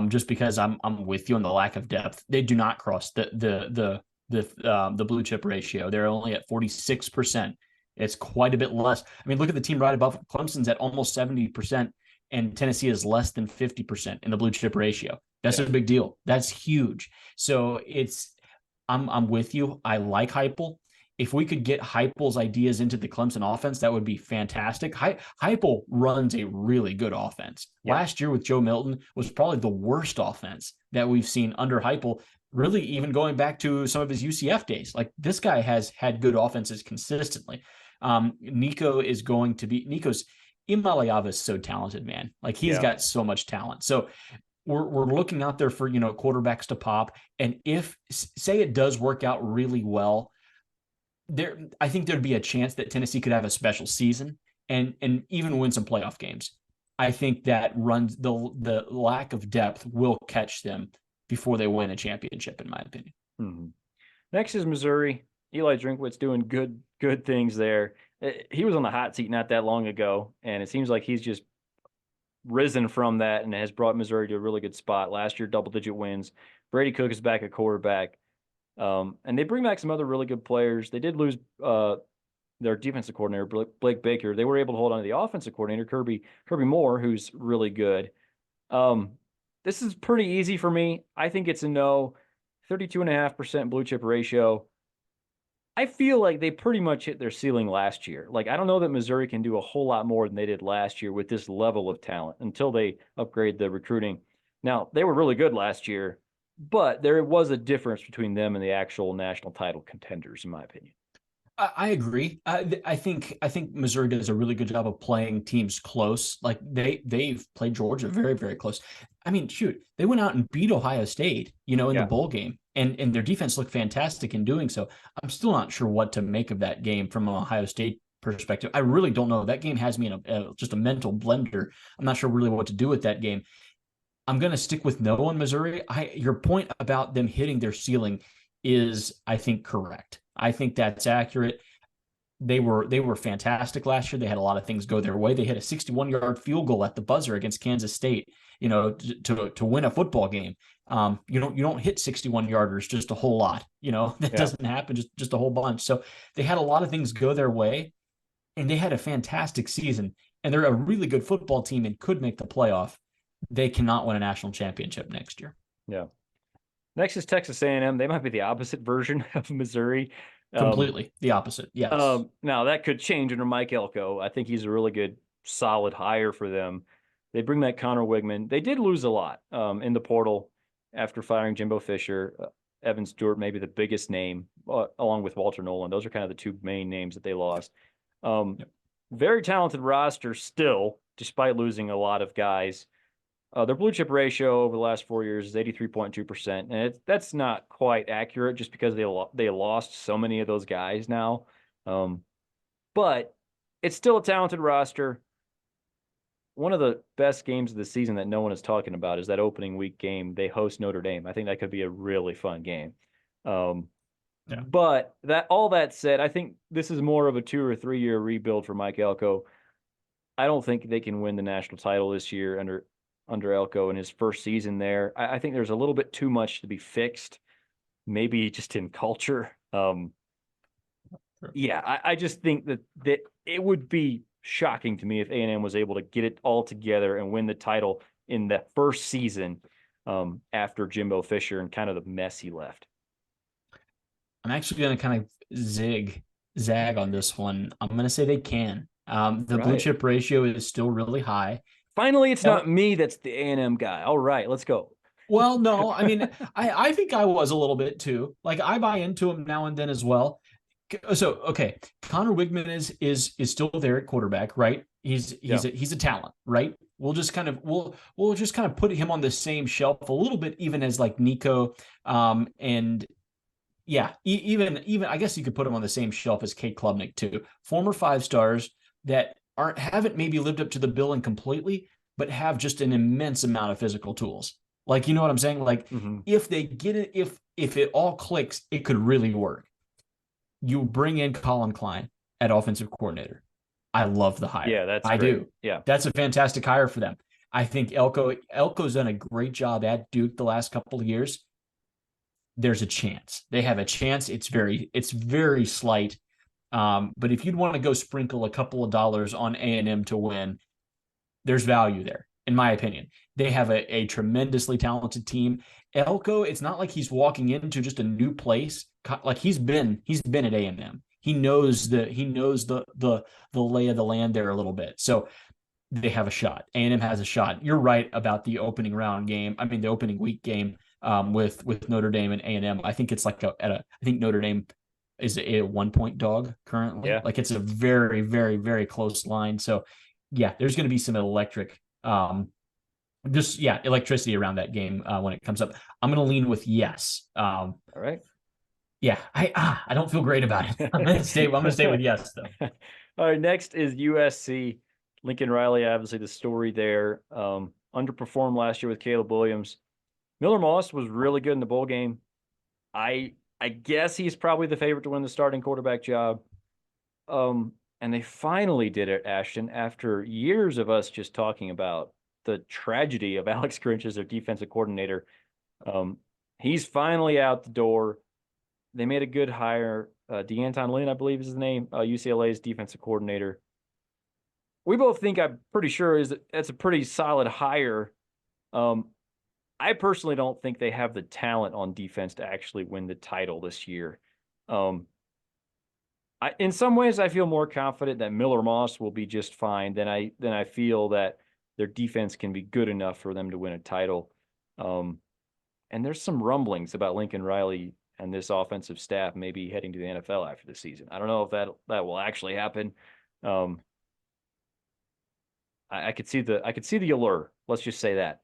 just because I'm with you on the lack of depth. They do not cross the blue chip ratio. They're only at 46%. It's quite a bit less. I mean, look at the team right above Clemson's at almost 70%, and Tennessee is less than 50% in the blue chip ratio. That's Yeah. a big deal. That's huge. So I'm with you. I like Heupel. If we could get Heupel's ideas into the Clemson offense, that would be fantastic. Heupel runs a really good offense. Yeah. Last year with Joe Milton was probably the worst offense that we've seen under Heupel, really even going back to some of his UCF days. Like, this guy has had good offenses consistently. Nico's Iamaleava is so talented, man. Like, he's Yeah. got so much talent. So we're looking out there for, quarterbacks to pop. And if, say, it does work out really well, I think there'd be a chance that Tennessee could have a special season and even win some playoff games. I think that runs the lack of depth will catch them before they win a championship, in my opinion. Mm-hmm. Next is Missouri. Eli Drinkwitz doing good things there. He was on the hot seat not that long ago, and it seems like he's just risen from that and has brought Missouri to a really good spot. Last year, double-digit wins. Brady Cook is back at quarterback. And they bring back some other really good players. They did lose their defensive coordinator, Blake Baker. They were able to hold on to the offensive coordinator, Kirby Moore, who's really good. This is pretty easy for me. I think it's a no. 32.5% blue chip ratio. I feel like they pretty much hit their ceiling last year. Like, I don't know that Missouri can do a whole lot more than they did last year with this level of talent until they upgrade the recruiting. Now, they were really good last year, but there was a difference between them and the actual national title contenders, in my opinion. I agree. I think Missouri does a really good job of playing teams close. Like, they've played Georgia very very close. I mean, shoot, they went out and beat Ohio State, in the Yeah. bowl game, and their defense looked fantastic in doing so. I'm still not sure what to make of that game from an Ohio State perspective. I really don't know. That game has me in just a mental blender. I'm not sure really what to do with that game. I'm going to stick with no on Missouri. Your point about them hitting their ceiling is, I think, correct. I think that's accurate. They were fantastic last year. They had a lot of things go their way. They hit a 61-yard field goal at the buzzer against Kansas State, to win a football game. You don't hit 61-yarders just a whole lot. That doesn't happen just a whole bunch. So they had a lot of things go their way, and they had a fantastic season. And they're a really good football team and could make the playoff. They cannot win a national championship next year. Yeah. Next is Texas A&M. They might be the opposite version of Missouri. Completely the opposite. Yes. Now that could change under Mike Elko. I think he's a really good, solid hire for them. They bring back Connor Wigman. They did lose a lot in the portal after firing Jimbo Fisher. Evan Stewart, maybe the biggest name, along with Walter Nolan. Those are kind of the two main names that they lost. Yep. Very talented roster still, despite losing a lot of guys. Their blue chip ratio over the last 4 years is 83.2%, and that's not quite accurate just because they lost so many of those guys now. But it's still a talented roster. One of the best games of the season that no one is talking about is that opening week game. They host Notre Dame. I think that could be a really fun game. Yeah. But all that said, I think this is more of a 2 or 3 year rebuild for Mike Elko. I don't think they can win the national title this year under Elko in his first season there. I think there's a little bit too much to be fixed, maybe just in culture. Yeah, I just think that it would be shocking to me if A&M was able to get it all together and win the title in the first season after Jimbo Fisher and kind of the mess he left. I'm actually going to kind of zag on this one. I'm going to say they can. The blue chip ratio is still really high. Finally, it's not me that's the A&M guy. All right, let's go. Well, no, I mean, I think I was a little bit too. Like, I buy into him now and then as well. So, okay, Connor Wigman is still there at quarterback, right? He's a talent, right? We'll just kind of put him on the same shelf a little bit, even as like Nico, and yeah, even I guess you could put him on the same shelf as Cade Klubnik too. Former 5 stars that haven't maybe lived up to the billing completely, but have just an immense amount of physical tools. Like, you know what I'm saying? Like, if they get it, if it all clicks, it could really work. You bring in Colin Klein at offensive coordinator. I love the hire. Yeah, I great. do. Yeah, that's a fantastic hire for them. I think Elko's done a great job at Duke the last couple of years. There's a chance. They have a chance. It's very slight. But if you'd want to go sprinkle a couple of dollars on A&M to win, there's value there, in my opinion. They have a tremendously talented team. Elko, it's not like he's walking into just a new place. Like he's been at A&M. He knows the lay of the land there a little bit. So they have a shot. A&M has a shot. You're right about the opening week game with Notre Dame and A&M. I think it's like I think Notre Dame is a 1-point dog currently. Yeah. Like it's a very, very, very close line. So yeah, there's going to be some electricity around that game when it comes up. I'm going to lean with yes. All right. Yeah, I don't feel great about it. I'm going to stay with yes though. All right, next is USC. Lincoln Riley, obviously the story there. Underperformed last year with Caleb Williams. Miller Moss was really good in the bowl game. I guess he's probably the favorite to win the starting quarterback job. And they finally did it, Ashton, after years of us just talking about the tragedy of Alex Grinch as their defensive coordinator. He's finally out the door. They made a good hire. DeAnton Lynn, I believe is his name, UCLA's defensive coordinator. We both think, I'm pretty sure, that's a pretty solid hire. I personally don't think they have the talent on defense to actually win the title this year. In some ways, I feel more confident that Miller Moss will be just fine than I feel that their defense can be good enough for them to win a title. And there's some rumblings about Lincoln Riley and this offensive staff maybe heading to the NFL after the season. I don't know if that will actually happen. I could see the allure. Let's just say that.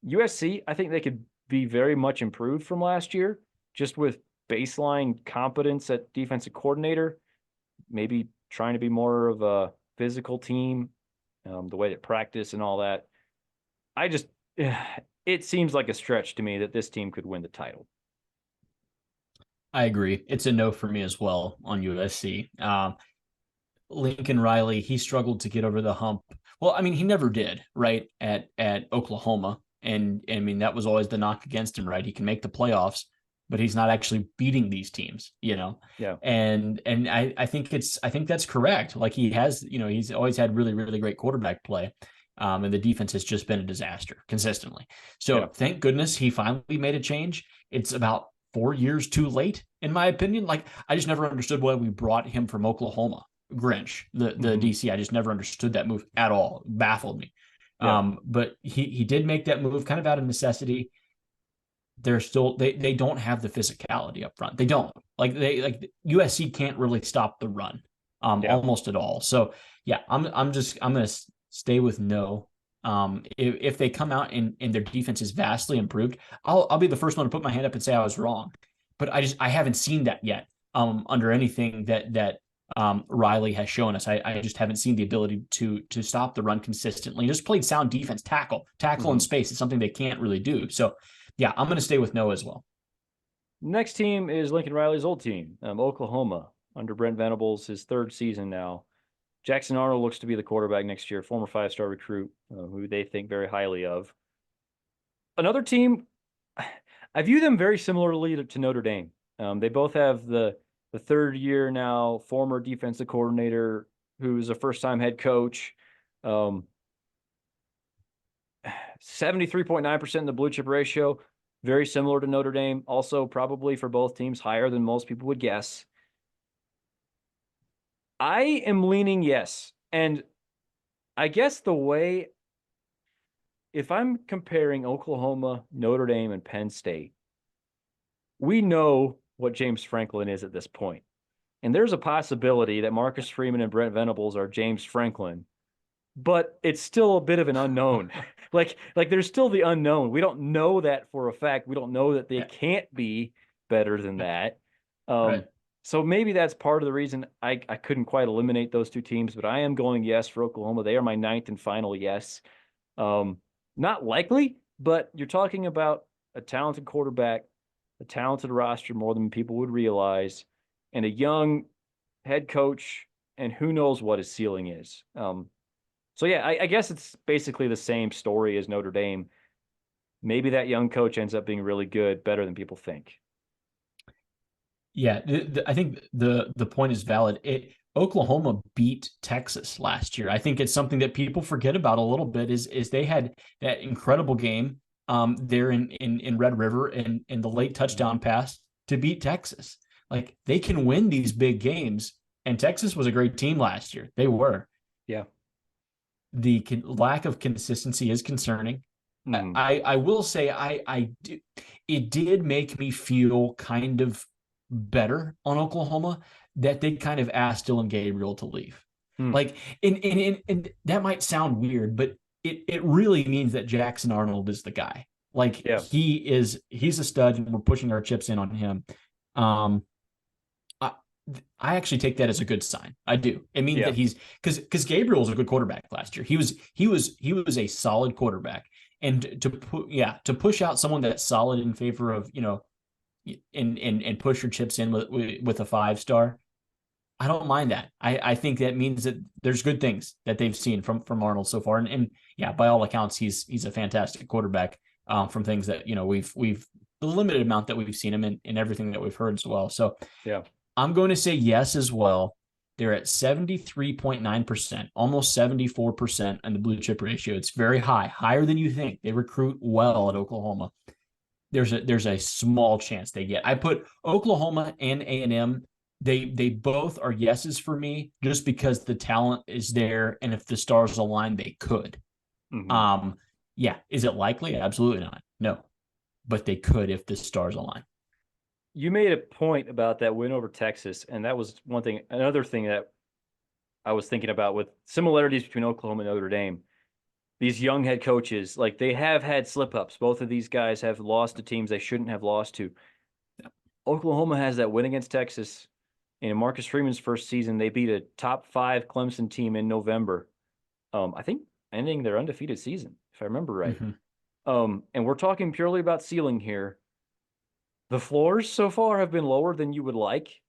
USC, I think they could be very much improved from last year, just with baseline competence at defensive coordinator, maybe trying to be more of a physical team, the way they practice and all that. It seems like a stretch to me that this team could win the title. I agree. It's a no for me as well on USC. Lincoln Riley, he struggled to get over the hump. Well, I mean, he never did, right, at Oklahoma. And I mean, that was always the knock against him, right? He can make the playoffs, but he's not actually beating these teams, you know? Yeah. And I think that's correct. Like he's always had really, really great quarterback play. And the defense has just been a disaster consistently. So Thank goodness he finally made a change. It's about 4 years too late, in my opinion. Like, I just never understood why we brought him from Oklahoma, Grinch, the DC. I just never understood that move at all. It baffled me. Yeah. But he did make that move kind of out of necessity. they don't have the physicality up front. They don't. Like USC can't really stop the run Yeah. almost at all. So yeah, I'm gonna stay with no. If they come out and their defense is vastly improved, I'll be the first one to put my hand up and say I was wrong. But I haven't seen that yet under anything that Riley has shown us. I just haven't seen the ability to stop the run consistently. Just played sound defense, tackle in Mhm. space. It's something they can't really do. So yeah, I'm going to stay with no as well. Next team is Lincoln Riley's old team, Oklahoma, under Brent Venables, his third season now. Jackson Arnold looks to be the quarterback next year, former five-star recruit, who they think very highly of. Another team, I view them very similarly to Notre Dame. They both have the third year now, former defensive coordinator who's a first-time head coach. 73.9% in the blue chip ratio, very similar to Notre Dame. Also, probably for both teams, higher than most people would guess. I am leaning yes. And I guess if I'm comparing Oklahoma, Notre Dame, and Penn State, we know what James Franklin is at this point. And there's a possibility that Marcus Freeman and Brent Venables are James Franklin, but it's still a bit of an unknown. like there's still the unknown. We don't know that for a fact. We don't know that they Yeah, can't be better than that. Um, right. so maybe that's part of the reason I couldn't quite eliminate those two teams, but I am going yes for Oklahoma. They are my ninth and final yes. Um, Not likely, but you're talking about a talented quarterback, a talented roster more than people would realize, and a young head coach, and who knows what his ceiling is. So yeah, I guess it's basically the same story as Notre Dame. Maybe that young coach ends up being really good, better than people think. Yeah, I think the point is valid. Oklahoma beat Texas last year. I think it's something that people forget about a little bit. Is they had that incredible game there in Red River and in the late touchdown pass to beat Texas. Like they can win these big games, and Texas was a great team last year. They were. Yeah. The lack of consistency is concerning. Mm. I will say it did make me feel kind of better on Oklahoma that they kind of asked Dylan Gabriel to leave. Mm. Like, and that might sound weird, but it really means that Jackson Arnold is the guy. Like Yeah. he's a stud, and we're pushing our chips in on him. Um, I, I actually take that as a good sign. I do. It means Yeah. that he's because Gabriel was a good quarterback last year. He was a solid quarterback, and to push out someone that's solid in favor of and push your chips in with a 5-star. I don't mind that. I think that means that there's good things that they've seen from Arnold so far, and yeah, by all accounts, he's a fantastic quarterback. From things that we've the limited amount that we've seen him in everything that we've heard as well. So Yeah. I'm going to say yes as well. They're at 73.9%, almost 74% on the blue chip ratio. It's very high, higher than you think. They recruit well at Oklahoma. There's a small chance they get. I put Oklahoma and A&M. They both are yeses for me just because the talent is there, and if the stars align, they could. Mm-hmm. Um, yeah, is it likely? Absolutely not. No, but they could if the stars align. You made a point about that win over Texas, and that was one thing. Another thing that I was thinking about with similarities between Oklahoma and Notre Dame. These young head coaches, like they have had slip ups. Both of these guys have lost to teams they shouldn't have lost to. Oklahoma has that win against Texas. In Marcus Freeman's first season, they beat a top 5 Clemson team in November. I think ending their undefeated season, if I remember right. Mm-hmm. And we're talking purely about ceiling here. The floors so far have been lower than you would like,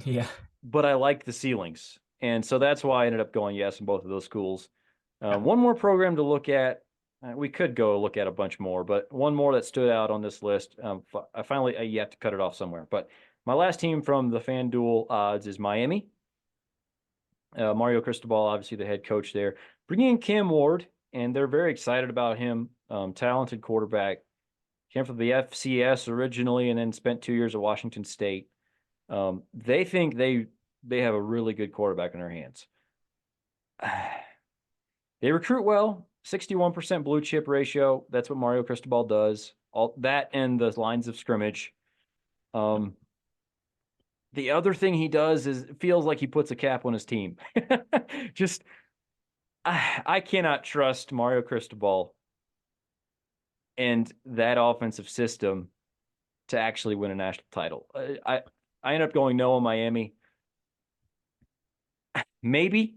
Yeah. but I like the ceilings. And so that's why I ended up going yes in both of those schools. One more program to look at. We could go look at a bunch more, but one more that stood out on this list. I finally yet to cut it off somewhere. But my last team from the FanDuel odds is Miami. Mario Cristobal, obviously the head coach there, bringing in Cam Ward, and they're very excited about him. Talented quarterback, came from the FCS originally, and then spent 2 years at Washington State. They think they have a really good quarterback in their hands. They recruit well, 61% blue chip ratio. That's what Mario Cristobal does. all that and the lines of scrimmage. The other thing he does is it feels like he puts a cap on his team. Just I cannot trust Mario Cristobal and that offensive system to actually win a national title. I end up going no on Miami. Maybe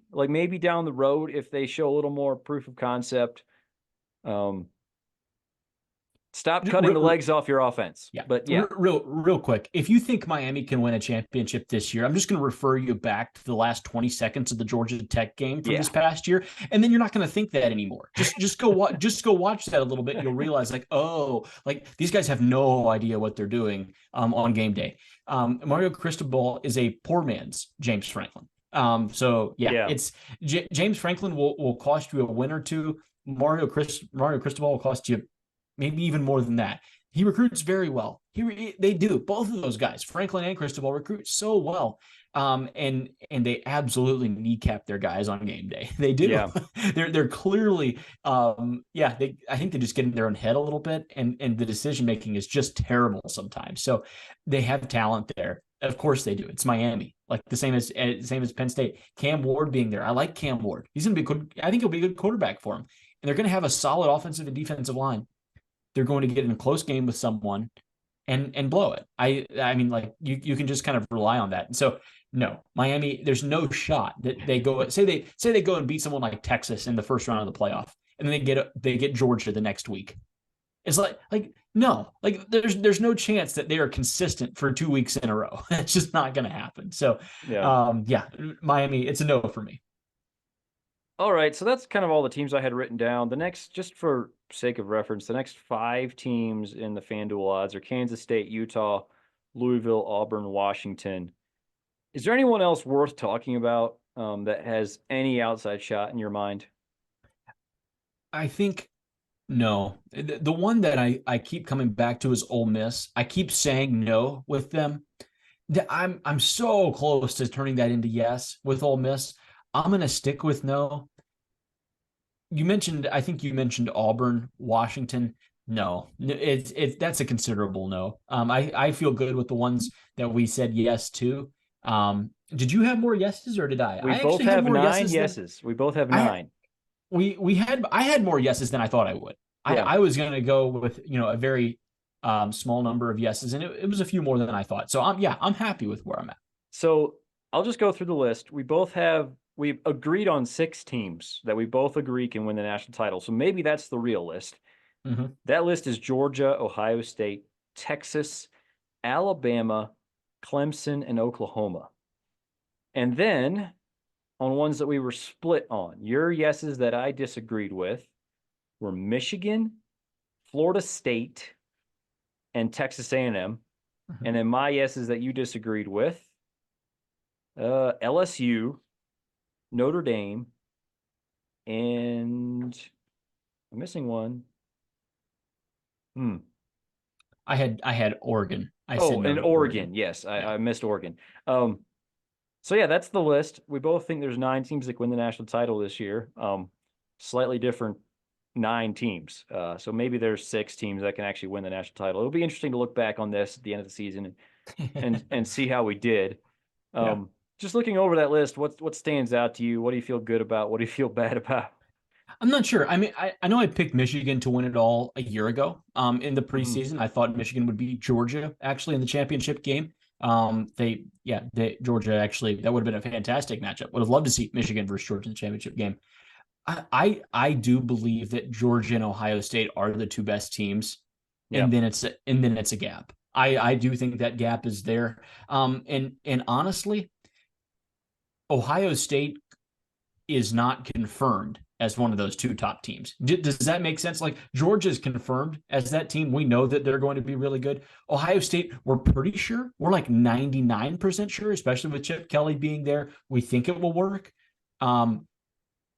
down the road if they show a little more proof of concept. Stop cutting the legs off your offense. Yeah. But yeah. Real quick. If you think Miami can win a championship this year, I'm just going to refer you back to the last 20 seconds of the Georgia Tech game from this past year. And then you're not going to think that anymore. Just go watch that a little bit. You'll realize like these guys have no idea what they're doing on game day. Mario Cristobal is a poor man's James Franklin. It's James Franklin will cost you a win or two. Mario Cristobal will cost you maybe even more than that. He recruits very well. They do. Both of those guys, Franklin and Cristobal, recruit so well. And they absolutely kneecap their guys on game day. They do. Yeah. they're clearly I think they just get in their own head a little bit, and the decision making is just terrible sometimes. So they have talent there. Of course they do. It's Miami. Like the same as Penn State. Cam Ward being there. I like Cam Ward. He's gonna be good. I think he'll be a good quarterback for him. And they're gonna have a solid offensive and defensive line. They're going to get in a close game with someone and blow it. I mean, like you can just kind of rely on that. And so no, Miami, there's no shot that they go say they go and beat someone like Texas in the first round of the playoff, and then they get Georgia the next week. It's like no, like there's no chance that they are consistent for 2 weeks in a row. It's just not going to happen. So Miami, it's a no for me. All right, so that's kind of all the teams I had written down. The next, just for sake of reference, the next 5 teams in the FanDuel odds are Kansas State, Utah, Louisville, Auburn, Washington. Is there anyone else worth talking about that has any outside shot in your mind? I think no. The one that I keep coming back to is Ole Miss. I keep saying no with them. I'm so close to turning that into yes with Ole Miss. I'm going to stick with no. I think you mentioned Auburn, Washington. No, that's a considerable no. I feel good with the ones that we said yes to. Did you have more yeses or did I? We both have 9 yeses. We both have 9. I had more yeses than I thought I would. Yeah. I was going to go with, a very small number of yeses, and it was a few more than I thought. So I'm happy with where I'm at. So I'll just go through the list. We've agreed on 6 teams that we both agree can win the national title. So maybe that's the real list. Mm-hmm. That list is Georgia, Ohio State, Texas, Alabama, Clemson, and Oklahoma. And then on ones that we were split on, your yeses that I disagreed with were Michigan, Florida State, and Texas A&M. Mm-hmm. And then my yeses that you disagreed with, LSU, Notre Dame, and I'm missing one. I had Oregon. And Oregon. Yes, I missed Oregon. So yeah, that's the list. We both think there's 9 teams that can win the national title this year. Slightly different 9 teams. So maybe there's 6 teams that can actually win the national title. It'll be interesting to look back on this at the end of the season and see how we did. Just looking over that list, what stands out to you? What do you feel good about? What do you feel bad about? I'm not sure. I mean, I know I picked Michigan to win it all a year ago. In the preseason, I thought Michigan would beat Georgia actually in the championship game. Georgia actually, that would have been a fantastic matchup. Would have loved to see Michigan versus Georgia in the championship game. I do believe that Georgia and Ohio State are the 2 best teams, and then it's a gap. I do think that gap is there. And honestly, Ohio State is not confirmed as one of those 2 top teams. Does that make sense? Like Georgia is confirmed as that team. We know that they're going to be really good. Ohio State, we're pretty sure. We're like 99% sure, especially with Chip Kelly being there. We think it will work.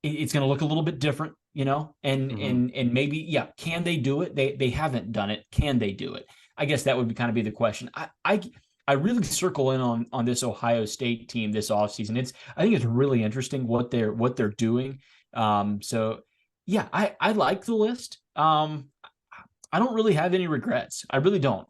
It's going to look a little bit different, and maybe, can they do it? They haven't done it. Can they do it? I guess that would kind of be the question. I really circle in on this Ohio State team this offseason. I think it's really interesting what they're doing. I like the list. I don't really have any regrets. I really don't.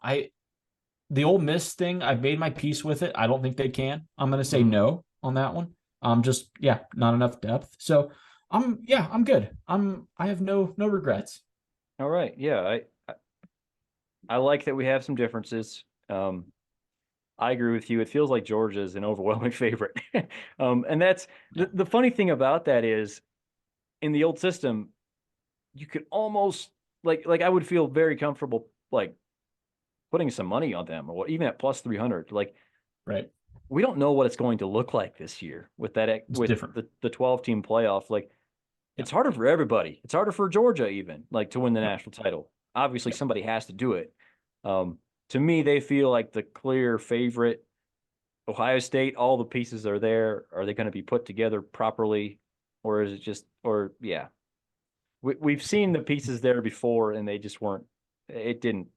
The Ole Miss thing, I've made my peace with it. I don't think they can. I'm going to say no on that one. Just not enough depth. So I'm good. I have no regrets. All right. Yeah, I like that we have some differences. I agree with you. It feels like Georgia is an overwhelming favorite. And that's the funny thing about that is in the old system, you could almost like I would feel very comfortable like putting some money on them or even at plus 300. Like, right. We don't know what it's going to look like this year with It's different. the 12 team playoff. Like, it's harder for everybody. It's harder for Georgia even like to win the national title. Obviously, somebody has to do it. To me, they feel like the clear favorite. Ohio State, all the pieces are there. Are they going to be put together properly, or is it just? Or yeah, we've seen the pieces there before, and they just weren't. It didn't.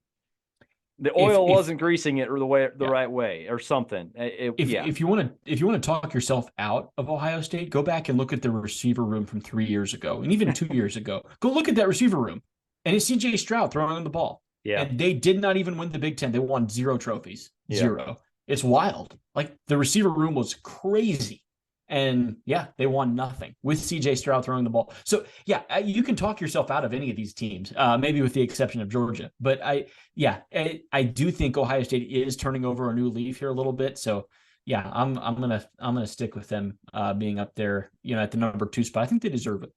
The oil wasn't greasing it the right way, or something. If you want to talk yourself out of Ohio State, go back and look at the receiver room from 3 years ago, and even 2 years ago. Go look at that receiver room, and it's C.J. Stroud throwing the ball. Yeah, and they did not even win the Big Ten. They won 0 trophies, yeah. 0. It's wild. Like the receiver room was crazy. And they won nothing with CJ Stroud throwing the ball. So you can talk yourself out of any of these teams, maybe with the exception of Georgia. But I do think Ohio State is turning over a new leaf here a little bit. So I'm gonna stick with them being up there, at the number 2 spot. I think they deserve it.